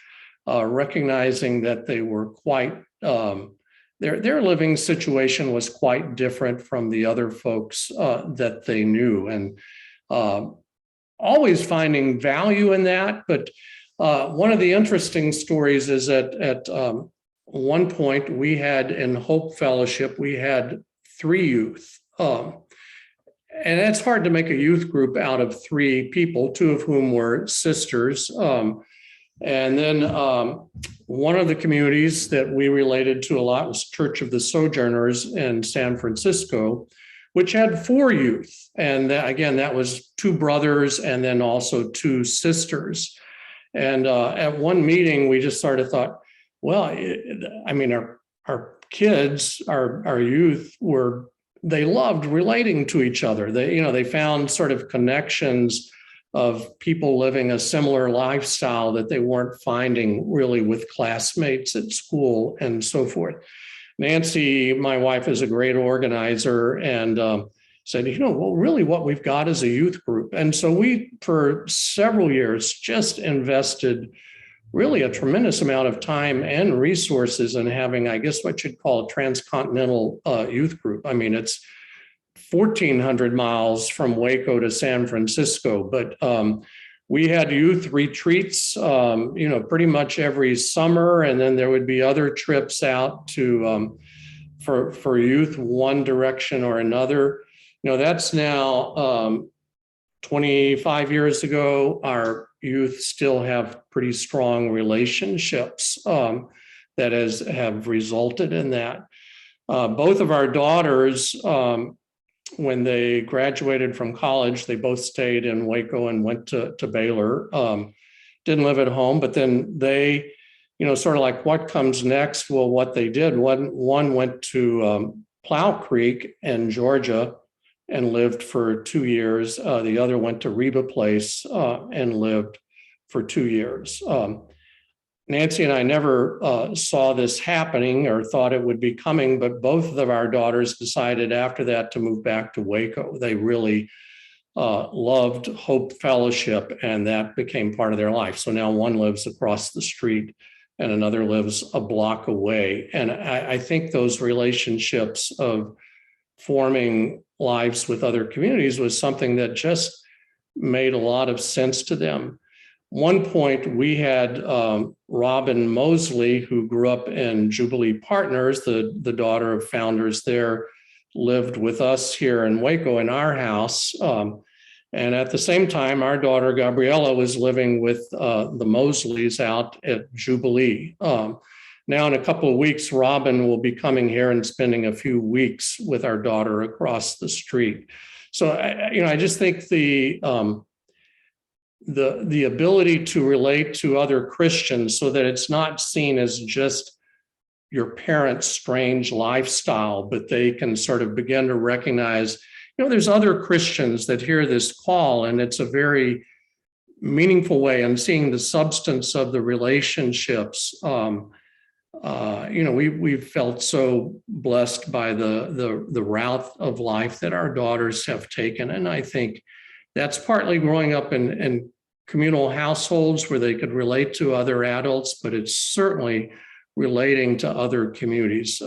recognizing that they were quite their living situation was quite different from the other folks that they knew, and always finding value in that. But one of the interesting stories is that at one point we had in Hope Fellowship, we had 3 youth. And it's hard to make a youth group out of 3 people, 2 of whom were sisters. And then one of the communities that we related to a lot was Church of the Sojourners in San Francisco, which had 4 youth. And again, that was 2 brothers and then also 2 sisters. And at one meeting, we just sort of thought, well, I mean, our kids, our youth they loved relating to each other. They found sort of connections of people living a similar lifestyle that they weren't finding really with classmates at school and so forth. Nancy, my wife, is a great organizer, and said, well, really what we've got is a youth group. And so we, for several years, just invested really a tremendous amount of time and resources in having, I guess, what you'd call a transcontinental youth group. I mean, it's 1,400 miles from Waco to San Francisco, but we had youth retreats, pretty much every summer, and then there would be other trips out to for youth, one direction or another. That's now 25 years ago. Our youth still have pretty strong relationships that have resulted in that. Both of our daughters, when they graduated from college, they both stayed in Waco and went to Baylor. Didn't live at home, but then they, sort of like what comes next? Well, what they did, one went to Plow Creek in Georgia and lived for 2 years. The other went to Reba Place and lived for 2 years. Nancy and I never saw this happening or thought it would be coming, but both of our daughters decided after that to move back to Waco. They really loved Hope Fellowship, and that became part of their life. So now one lives across the street and another lives a block away. And I think those relationships of forming lives with other communities was something that just made a lot of sense to them. One point we had Robin Mosley, who grew up in Jubilee Partners, the daughter of founders there, lived with us here in Waco in our house. And at the same time, our daughter Gabriella was living with the Mosleys out at Jubilee. Now in a couple of weeks, Robin will be coming here and spending a few weeks with our daughter across the street. So I just think the ability to relate to other Christians so that it's not seen as just your parents' strange lifestyle, but they can sort of begin to recognize, there's other Christians that hear this call, and it's a very meaningful way, and seeing the substance of the relationships. We've felt so blessed by the route of life that our daughters have taken, and I think that's partly growing up in communal households where they could relate to other adults, but it's certainly relating to other communities.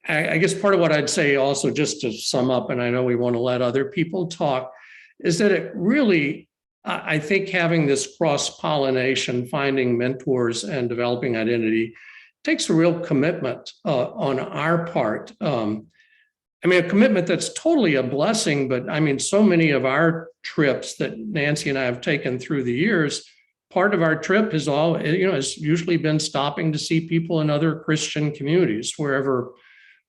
I guess part of what I'd say also, just to sum up, and I know we want to let other people talk, is that it really, I think having this cross-pollination, finding mentors and developing identity takes a real commitment on our part. A commitment that's totally a blessing, but so many of our trips that Nancy and I have taken through the years, part of our trip is has usually been stopping to see people in other Christian communities wherever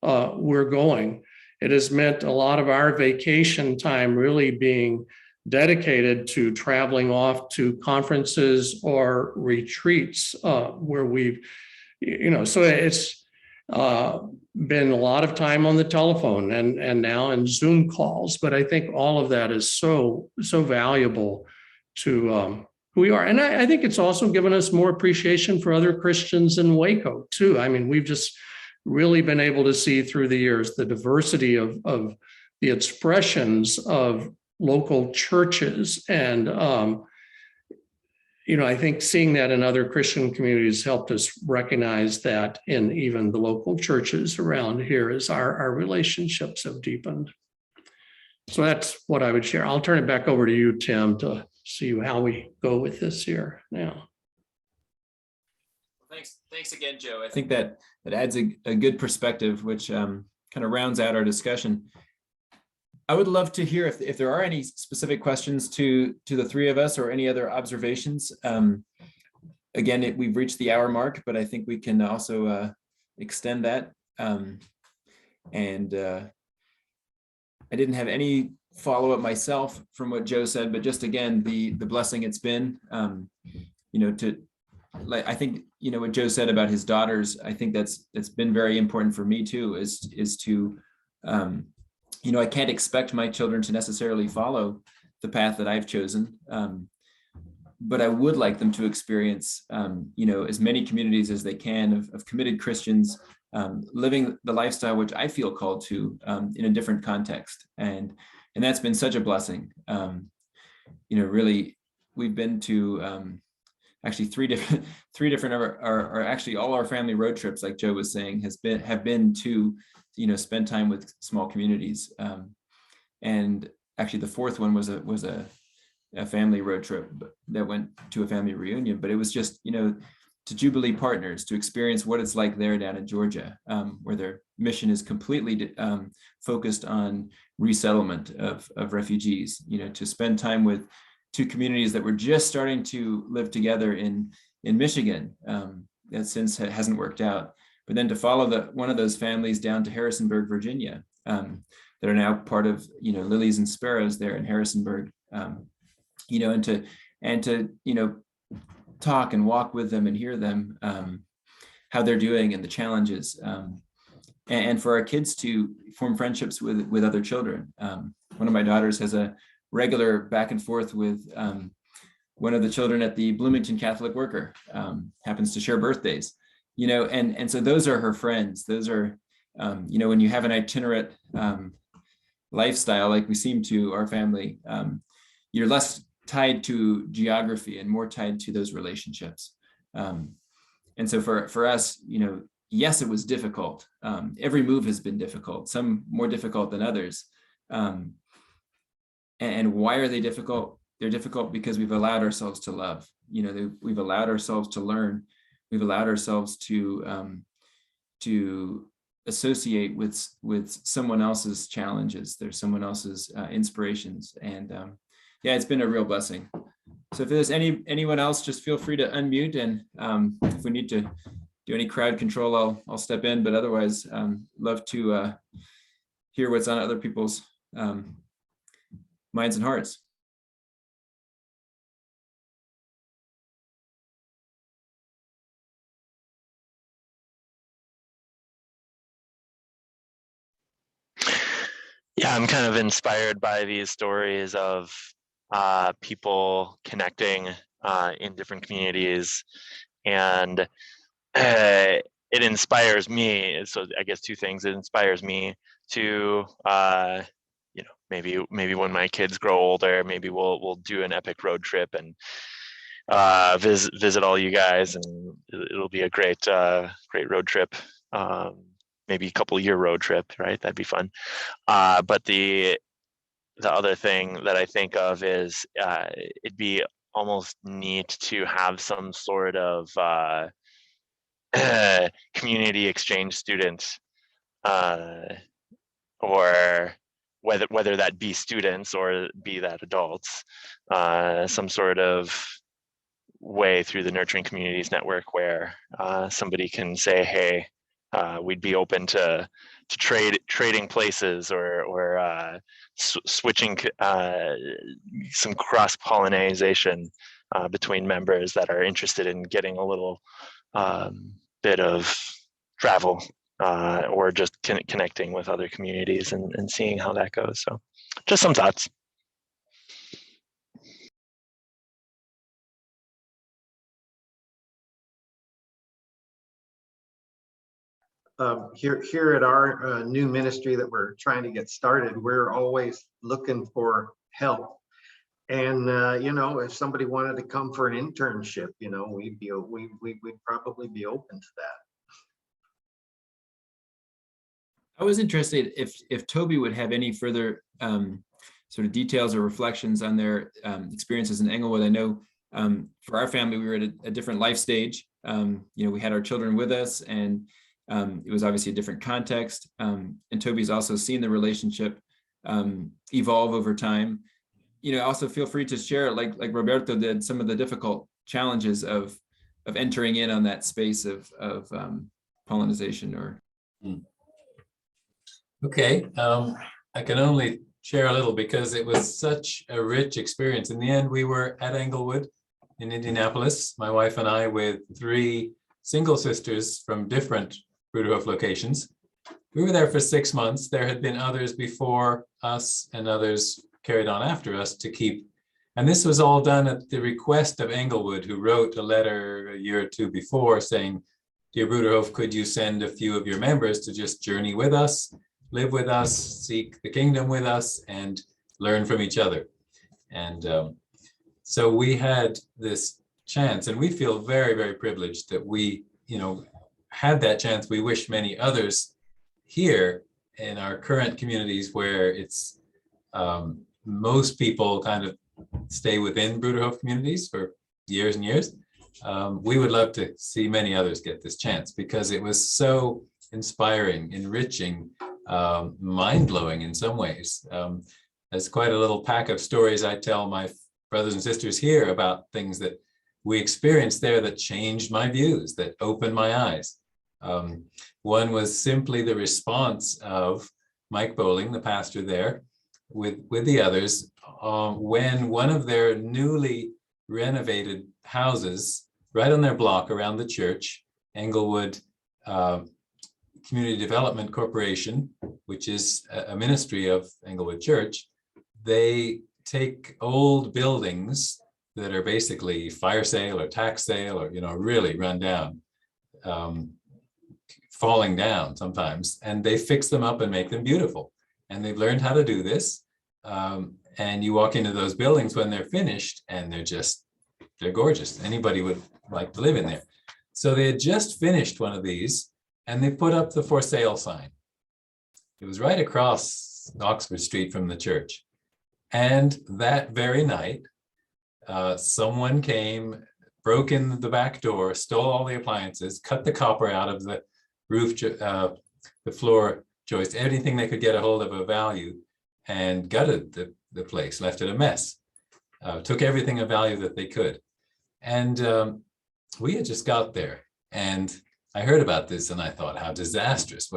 we're going. It has meant a lot of our vacation time really being dedicated to traveling off to conferences or retreats where we've, so it's been a lot of time on the telephone and now in Zoom calls. But I think all of that is so valuable to who we are. And I think it's also given us more appreciation for other Christians in Waco too. We've just really been able to see through the years the diversity of the expressions of local churches. And, I think seeing that in other Christian communities helped us recognize that in even the local churches around here as our relationships have deepened. So that's what I would share. I'll turn it back over to you, Tim, to see how we go with this here now.
Thanks again, Joe. I think that adds a good perspective, which kind of rounds out our discussion. I would love to hear if there are any specific questions to the three of us or any other observations. Again, we've reached the hour mark, but I think we can also extend that. I didn't have any follow-up myself from what Joe said, but just again, the blessing it's been, I think, what Joe said about his daughters, I think that's been very important for me too, is to, I can't expect my children to necessarily follow the path that I've chosen, but I would like them to experience, as many communities as they can of committed Christians living the lifestyle which I feel called to in a different context, and that's been such a blessing. Really, we've been to actually three different or actually all our family road trips, like Joe was saying, have been to spend time with small communities, and actually the fourth one was a family road trip that went to a family reunion, but it was just to Jubilee Partners, to experience what it's like there down in Georgia, where their mission is completely focused on resettlement of refugees, to spend time with two communities that were just starting to live together in Michigan, that since hasn't worked out, but then to follow one of those families down to Harrisonburg, Virginia, that are now part of Lilies and Sparrows there in Harrisonburg, and to talk and walk with them and hear them, how they're doing and the challenges, and for our kids to form friendships with other children. One of my daughters has a regular back and forth with one of the children at the Bloomington Catholic Worker, happens to share birthdays, and so those are her friends. Those are, when you have an itinerant lifestyle, like we seem to our family, you're less tied to geography and more tied to those relationships. And so for us, yes, it was difficult. Every move has been difficult, some more difficult than others. And why are they difficult? They're difficult because we've allowed ourselves to love. We've allowed ourselves to learn. We've allowed ourselves to associate with someone else's challenges. There's someone else's inspirations, and yeah, it's been a real blessing. So if there's anyone else, just feel free to unmute, and if we need to do any crowd control, I'll step in. But otherwise, love to hear what's on other people's minds and hearts.
Yeah, I'm kind of inspired by these stories of people connecting in different communities, and it inspires me. So I guess two things. It inspires me to maybe when my kids grow older, maybe we'll do an epic road trip and visit all you guys, and it'll be a great road trip. Maybe a couple year road trip, right? That'd be fun. But the other thing that I think of is it'd be almost neat to have some sort of community exchange student, or whether that be students or be that adults, some sort of way through the Nurturing Communities Network where somebody can say, hey, we'd be open to trading places or switching some cross-pollination between members that are interested in getting a little bit of travel or just connecting with other communities and seeing how that goes. So just some thoughts.
Here at our new ministry that we're trying to get started, we're always looking for help. And if somebody wanted to come for an internship, we'd probably be open to that.
I was interested if Toby would have any further sort of details or reflections on their experiences in Englewood. I know for our family, we were at a different life stage. We had our children with us, and it was obviously a different context. And Toby's also seen the relationship evolve over time. Also feel free to share, like Roberto did, some of the difficult challenges of entering in on that space of pollination or.
Okay, I can only share a little because it was such a rich experience. In the end, we were at Englewood in Indianapolis, my wife and I, with 3 single sisters from different Bruderhof locations. We were there for 6 months. There had been others before us and others carried on after us to keep. And this was all done at the request of Englewood, who wrote a letter a year or 2 before saying, dear Bruderhof, could you send a few of your members to just journey with us, live with us, seek the kingdom with us, and learn from each other. And so we had this chance, and we feel very, very privileged that we, had that chance. We wish many others here in our current communities where it's most people kind of stay within Bruderhof communities for years and years. We would love to see many others get this chance because it was so inspiring, enriching, mind-blowing in some ways. There's quite a little pack of stories I tell my brothers and sisters here about things that we experienced there that changed my views, that opened my eyes. One was simply the response of Mike Bowling, the pastor there, with the others, when one of their newly renovated houses right on their block around the church, Englewood Community Development Corporation, which is a ministry of Englewood Church, they take old buildings that are basically fire sale or tax sale or, really run down, falling down sometimes, and they fix them up and make them beautiful. and they've learned how to do this. And you walk into those buildings when they're finished, and they're gorgeous. Anybody would like to live in there. So they had just finished one of these, and they put up the for sale sign. It was right across Oxford Street from the church. And that very night, someone came, broke in the back door, stole all the appliances, cut the copper out of the roof, the floor joist, anything they could get a hold of value, and gutted the place, left it a mess. Took everything of value that they could. And we had just got there, and I heard about this, and I thought, how disastrous.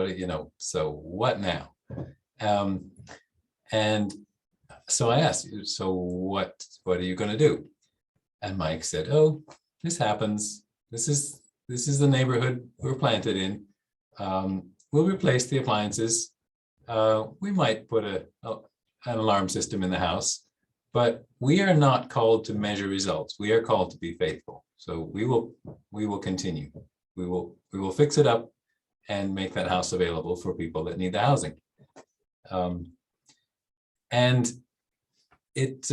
So what now? And so I asked, so what are you going to do? And Mike said, oh, this happens. This is the neighborhood we're planted in. We'll replace the appliances. We might put an alarm system in the house, but we are not called to measure results. We are called to be faithful. So we will continue. We will fix it up and make that house available for people that need the housing. And it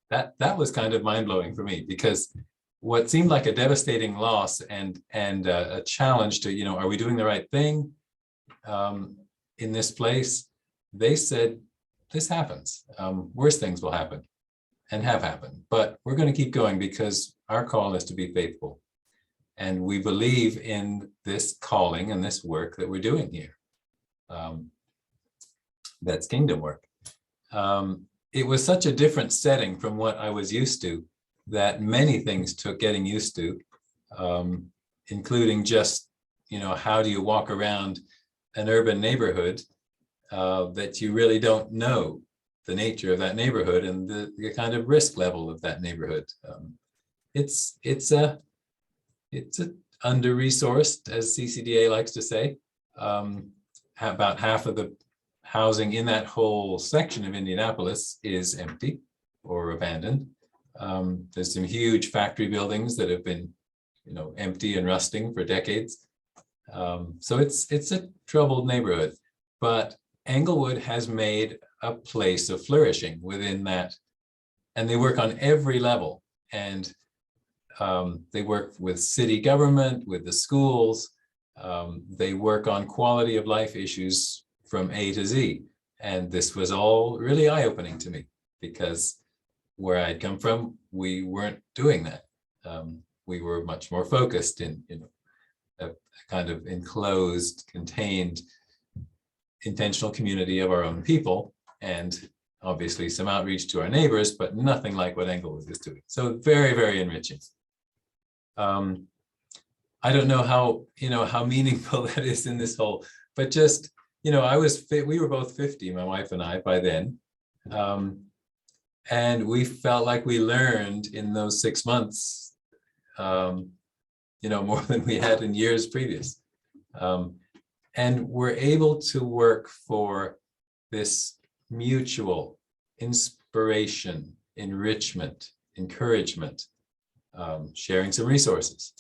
that was kind of mind-blowing for me, because what seemed like a devastating loss and a challenge to, are we doing the right thing in this place? They said, this happens. Worse things will happen and have happened, but we're going to keep going because our call is to be faithful. And we believe in this calling and this work that we're doing here. That's kingdom work. It was such a different setting from what I was used to that many things took getting used to, including just, how do you walk around an urban neighborhood that you really don't know the nature of that neighborhood and the kind of risk level of that neighborhood. It's under-resourced, as CCDA likes to say. About half of the housing in that whole section of Indianapolis is empty or abandoned. There's some huge factory buildings that have been, empty and rusting for decades. So it's a troubled neighborhood, but Englewood has made a place of flourishing within that, and they work on every level. And they work with city government, with the schools. They work on quality of life issues from A to Z. And this was all really eye-opening to me, because where I'd come from, we weren't doing that. We were much more focused in a kind of enclosed, contained, intentional community of our own people, and obviously some outreach to our neighbors, but nothing like what Englewood is doing. So very, very enriching. I don't know how meaningful that is in this whole, but just, we were both 50, my wife and I, by then. And we felt like we learned in those 6 months, more than we had in years previous. And we're able to work for this mutual inspiration, enrichment, encouragement, sharing some resources.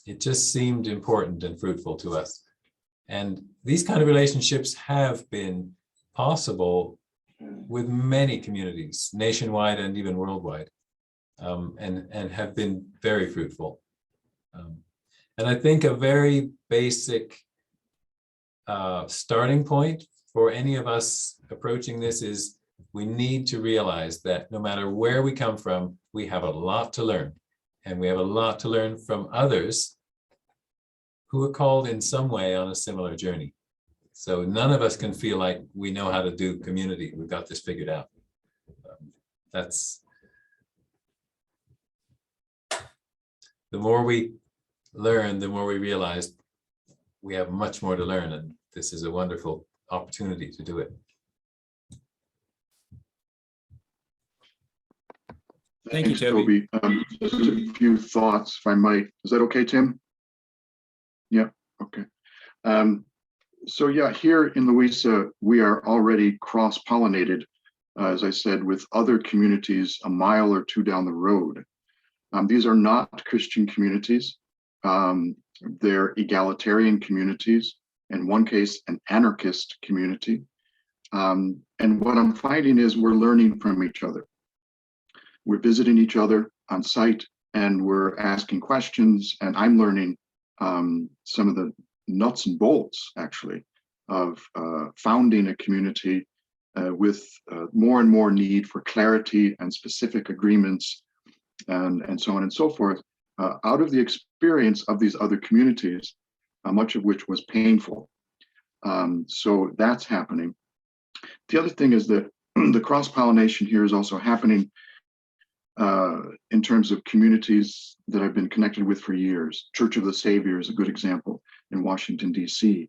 It just seemed important and fruitful to us. And these kind of relationships have been possible with many communities, nationwide and even worldwide, and have been very fruitful. And I think a very basic starting point for any of us approaching this is we need to realize that no matter where we come from, we have a lot to learn. And we have a lot to learn from others who are called in some way on a similar journey. So none of us can feel like we know how to do community. We've got this figured out. That's the more we learn, the more we realize we have much more to learn, and this is a wonderful opportunity to do it.
Thank you,
Thanks,
Toby.
Just a few thoughts, if I might. Is that okay, Tim? Yeah, okay. So yeah, here in Louisa, we are already cross-pollinated, as I said, with other communities a mile or two down the road. These are not Christian communities. They're egalitarian communities, in one case, an anarchist community. And what I'm finding is we're learning from each other. We're visiting each other on site and we're asking questions, and I'm learning some of the nuts and bolts, actually, of founding a community with more and more need for clarity and specific agreements and so on and so forth, out of the experience of these other communities, much of which was painful. So that's happening. The other thing is that the cross-pollination here is also happening in terms of communities that I've been connected with for years. Church of the Savior is a good example in Washington, D.C.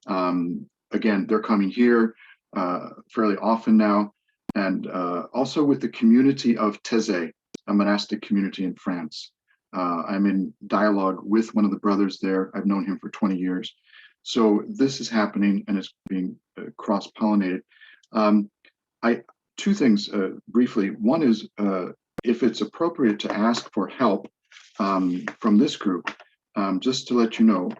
Again, they're coming here fairly often now, and also with the community of Thésée, a monastic community in France. I'm in dialogue with one of the brothers there. I've known him for 20 years. So this is happening and it's being cross-pollinated. Two things briefly. One is if it's appropriate to ask for help from this group, just to let you know,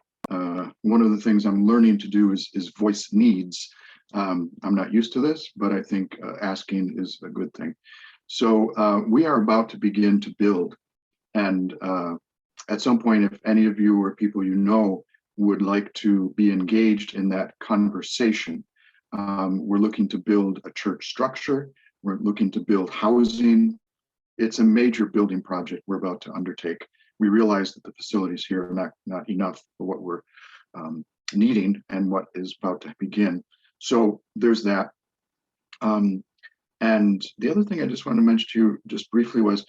one of the things I'm learning to do is voice needs. I'm not used to this, but I think asking is a good thing. So we are about to begin to build. And at some point, if any of you or people you know would like to be engaged in that conversation, we're looking to build a church structure. We're looking to build housing. It's a major building project we're about to undertake. We realize that the facilities here are not enough for what we're needing and what is about to begin. So there's that. And the other thing I just wanted to mention to you just briefly was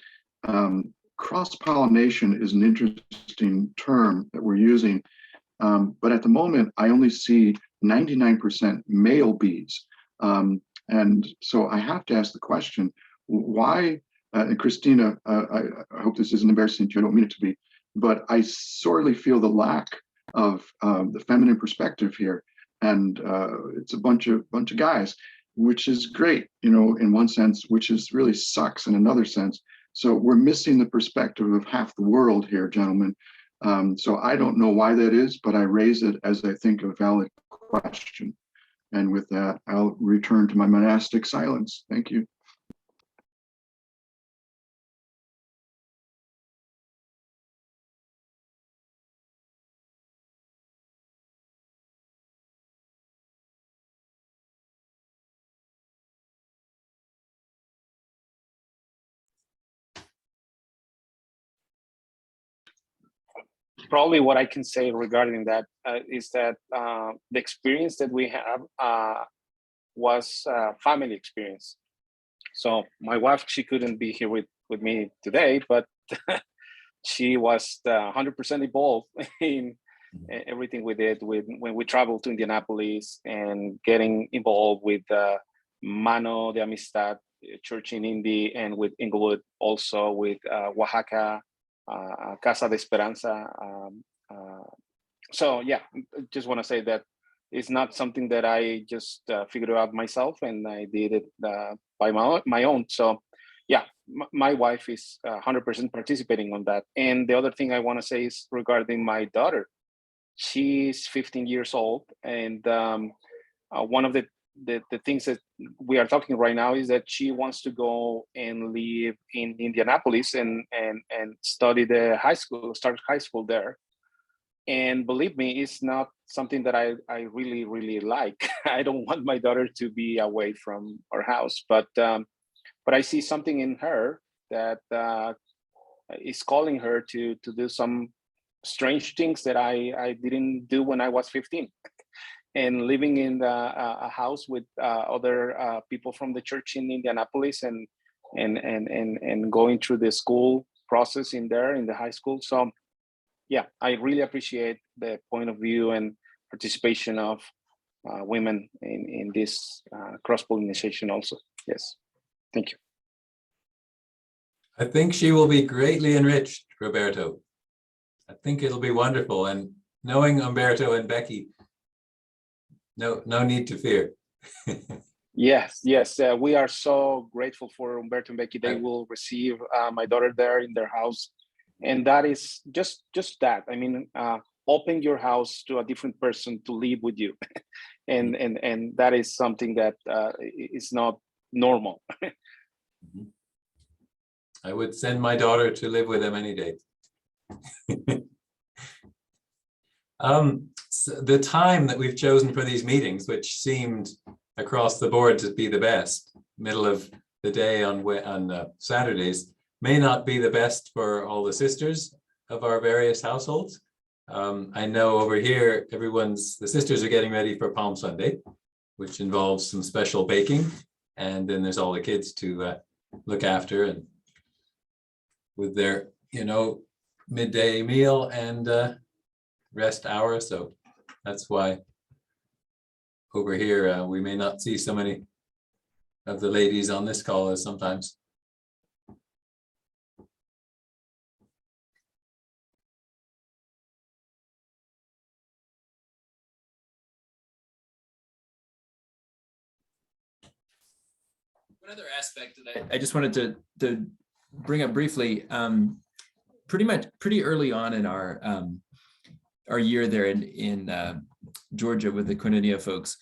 cross-pollination is an interesting term that we're using. But at the moment, I only see 99% male bees. And so I have to ask the question, why, and Christina, I hope this isn't embarrassing to you, I don't mean it to be, but I sorely feel the lack of the feminine perspective here. And it's a bunch of guys, which is great, you know, in one sense, which is really sucks in another sense. So we're missing the perspective of half the world here, gentlemen. So I don't know why that is, but I raise it as I think a valid question. And with that, I'll return to my monastic silence. Thank you.
Probably what I can say regarding that is that the experience that we have was family experience. So my wife, she couldn't be here with me today, but she was 100% involved in everything we did when we traveled to Indianapolis and getting involved with Mano de Amistad Church in Indy and with Inglewood, also with Oaxaca, Casa de Esperanza. So yeah, just want to say that it's not something that I just figured out myself, and I did it by my own. So yeah, my wife is 100% participating on that. And the other thing I want to say is regarding my daughter. She's 15 years old, and one of the things that we are talking right now is that she wants to go and live in Indianapolis and study the start high school there. And believe me, it's not something that I really, really like. I don't want my daughter to be away from our house, but I see something in her that is calling her to do some strange things that I didn't do when I was 15. And living in a house with other people from the church in Indianapolis and going through the school process in there in the high school. So yeah, I really appreciate the point of view and participation of women in this cross-pollination also. Yes, thank you.
I think she will be greatly enriched, Roberto. I think it'll be wonderful. And knowing Umberto and Becky, no need to fear.
Yes, we are so grateful for Umberto and Becky. They will receive my daughter there in their house, and that is just that. I mean, open your house to a different person to live with you. And that is something that is not normal.
I would send my daughter to live with them any day. So the time that we've chosen for these meetings, which seemed across the board to be the best, middle of the day on Saturdays, may not be the best for all the sisters of our various households. I know over here, the sisters are getting ready for Palm Sunday, which involves some special baking. And then there's all the kids to look after, and with their, midday meal and rest hour. So that's why over here, we may not see so many of the ladies on this call as sometimes.
One other aspect that I just wanted to bring up briefly, pretty early on in our year there in Georgia with the Koinonia folks,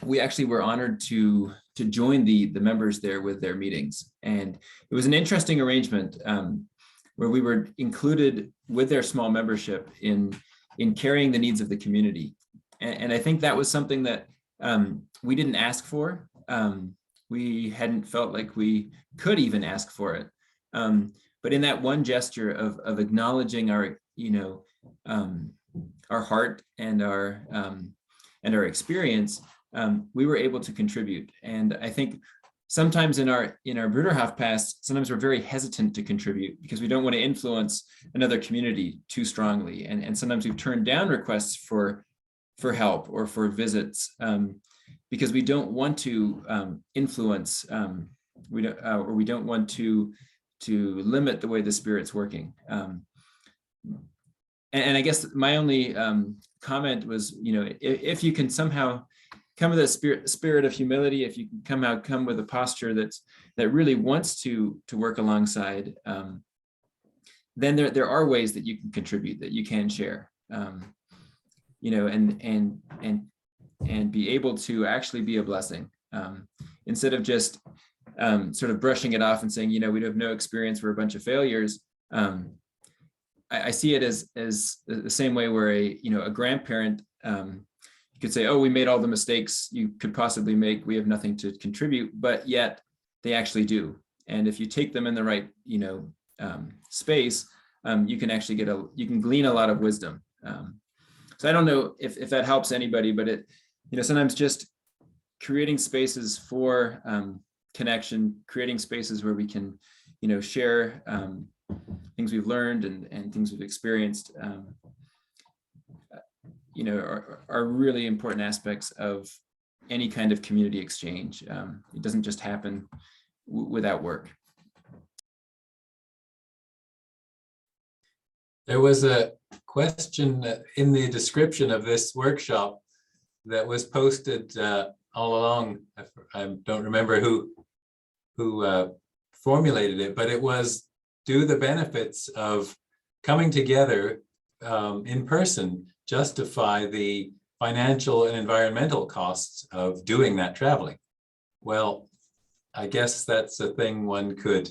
we actually were honored to join the members there with their meetings. And it was an interesting arrangement where we were included with their small membership in carrying the needs of the community. And I think that was something that we didn't ask for. We hadn't felt like we could even ask for it. But in that one gesture of acknowledging our, our heart and our experience, we were able to contribute. And I think sometimes in our Bruderhof past, sometimes we're very hesitant to contribute because we don't want to influence another community too strongly. And sometimes we've turned down requests for help or for visits because we don't want to influence, we don't want to limit the way the Spirit's working. And I guess my only comment was, if you can somehow come with a spirit of humility, if you can come with a posture that really wants to work alongside, then there are ways that you can contribute, that you can share, and be able to actually be a blessing, instead of just sort of brushing it off and saying, we have no experience, we're a bunch of failures. I see it as the same way where a grandparent could say, oh, we made all the mistakes you could possibly make, we have nothing to contribute, but yet they actually do. And if you take them in the right, space, you can actually you can glean a lot of wisdom. So I don't know if that helps anybody, but it, sometimes just creating spaces for connection, creating spaces where we can, share things we've learned and things we've experienced, are really important aspects of any kind of community exchange. It doesn't just happen without work.
There was a question in the description of this workshop that was posted all along. I don't remember who formulated it, but it was, do the benefits of coming together in person justify the financial and environmental costs of doing that traveling? Well, I guess that's a thing one could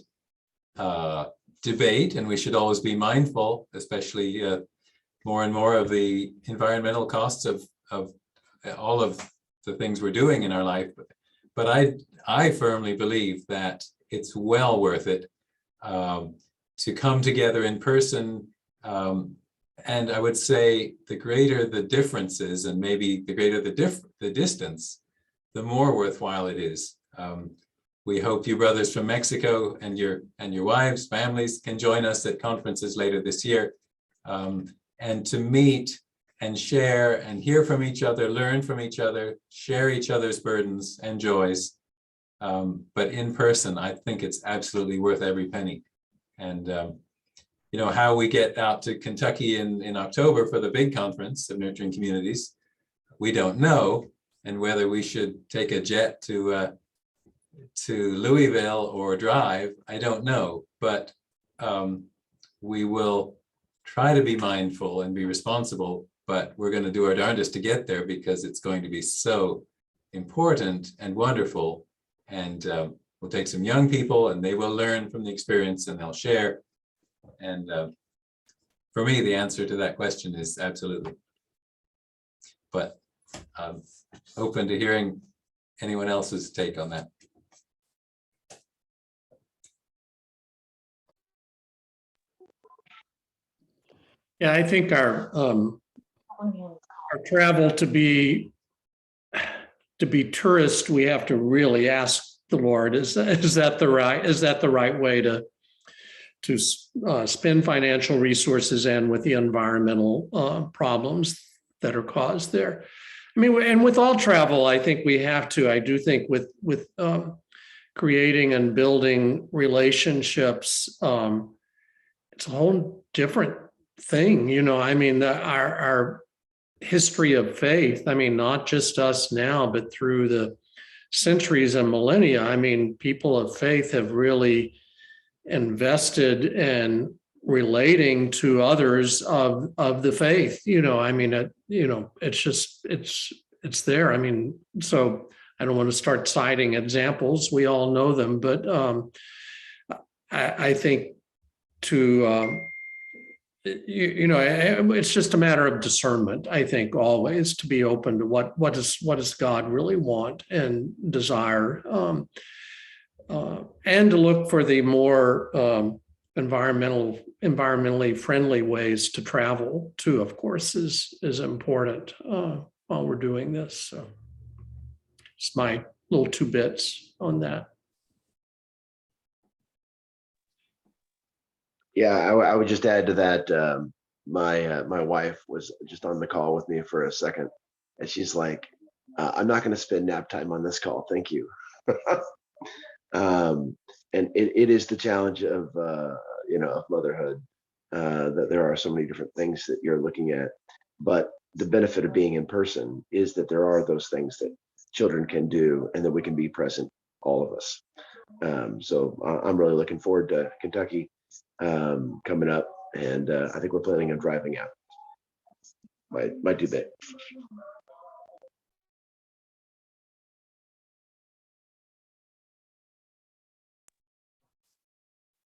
debate, and we should always be mindful, especially more and more of the environmental costs of all of the things we're doing in our life. But I firmly believe that it's well worth it to come together in person. And I would say the greater the differences, and maybe the greater the distance, the more worthwhile it is. We hope you brothers from Mexico and your wives, families can join us at conferences later this year, and to meet and share and hear from each other, learn from each other, share each other's burdens and joys. But in person, I think it's absolutely worth every penny. And how we get out to Kentucky in October for the big conference of Nurturing Communities, we don't know, and whether we should take a jet to Louisville or drive, I don't know, but we will try to be mindful and be responsible, but we're going to do our darndest to get there because it's going to be so important and wonderful. And we'll take some young people and they will learn from the experience and they'll share. And for me, the answer to that question is absolutely. But I'm open to hearing anyone else's take on that.
Yeah, I think our travel to be tourist, we have to really ask the Lord, is that the right way to spend financial resources and with the environmental problems that are caused there. I mean, and with all travel, I think we have to. I do think with creating and building relationships, it's a whole different thing. You know, I mean, our history of faith. I mean, not just us now, but through the centuries and millennia. I mean, people of faith have really invested in relating to others of the faith. You know, I mean, it's just it's there. I mean, so I don't want to start citing examples. We all know them, but I think it's just a matter of discernment. I think always to be open to what does God really want and desire, and to look for the more environmentally friendly ways to travel too. Of course, is important while we're doing this. So, it's my little 2 bits on that.
Yeah, I would just add to that. My wife was just on the call with me for a second, and she's like, "I'm not going to spend nap time on this call. Thank you." And it is the challenge of of motherhood, that there are so many different things that you're looking at. But the benefit of being in person is that there are those things that children can do, and that we can be present, all of us. So I'm really looking forward to Kentucky coming up, and I think we're planning on driving out. My 2 bit.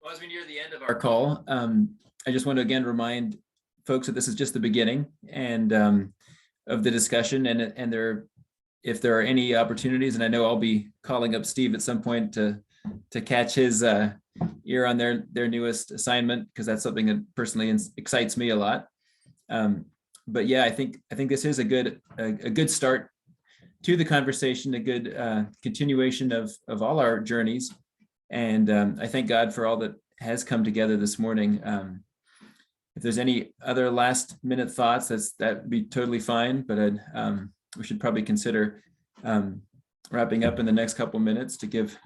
Well, as we near the end of our call, I just want to again remind folks that this is just the beginning and of the discussion, and if there are any opportunities, and I know I'll be calling up Steve at some point to catch his ear on their newest assignment, because that's something that personally excites me a lot. But yeah, I think this is a good start to the conversation, a good continuation of all our journeys. And I thank God for all that has come together this morning. If there's any other last minute thoughts, that'd be totally fine, but we should probably consider wrapping up in the next couple minutes to give.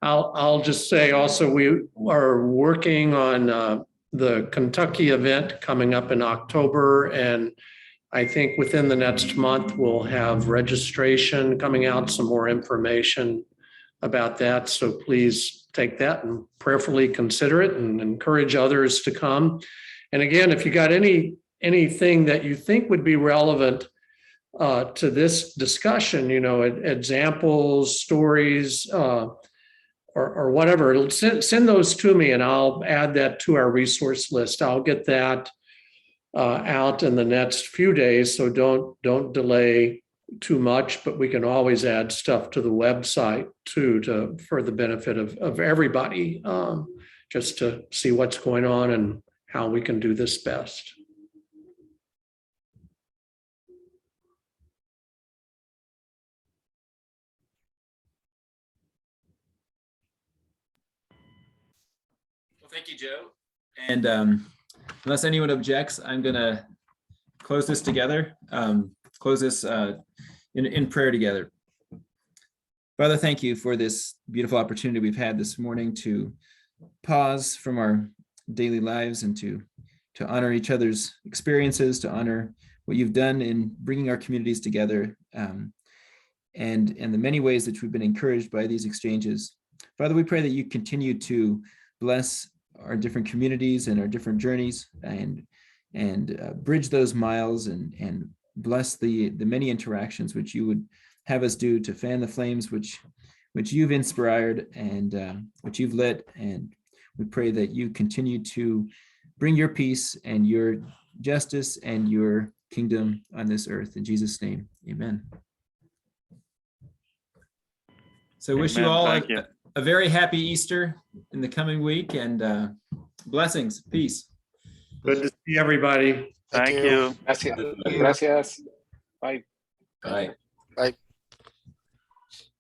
I'll just say also, we are working on the Kentucky event coming up in October, and I think within the next month, we'll have registration coming out, some more information about that. So please take that and prayerfully consider it and encourage others to come. And again, if you got anything that you think would be relevant to this discussion, examples, stories, or whatever, send those to me and I'll add that to our resource list. I'll get that out in the next few days, so don't delay too much, but we can always add stuff to the website too, for the benefit of everybody, just to see what's going on and how we can do this best.
Well, thank you, Joe. And unless anyone objects, I'm gonna close this together, close this in prayer together. Father, thank you for this beautiful opportunity we've had this morning to pause from our daily lives and to honor each other's experiences, to honor what you've done in bringing our communities together, and the many ways that we've been encouraged by these exchanges. Father, we pray that you continue to bless our different communities and our different journeys, and bridge those miles, and bless the many interactions which you would have us do to fan the flames which you've inspired and which you've lit. And we pray that you continue to bring your peace and your justice and your kingdom on this earth. In Jesus' name, amen. So wish you
Amen.
all
Thank you.
a very happy Easter in the coming week, and blessings, peace.
Good to see everybody.
Thank you.
Gracias. Gracias. Bye.
Bye.
Bye.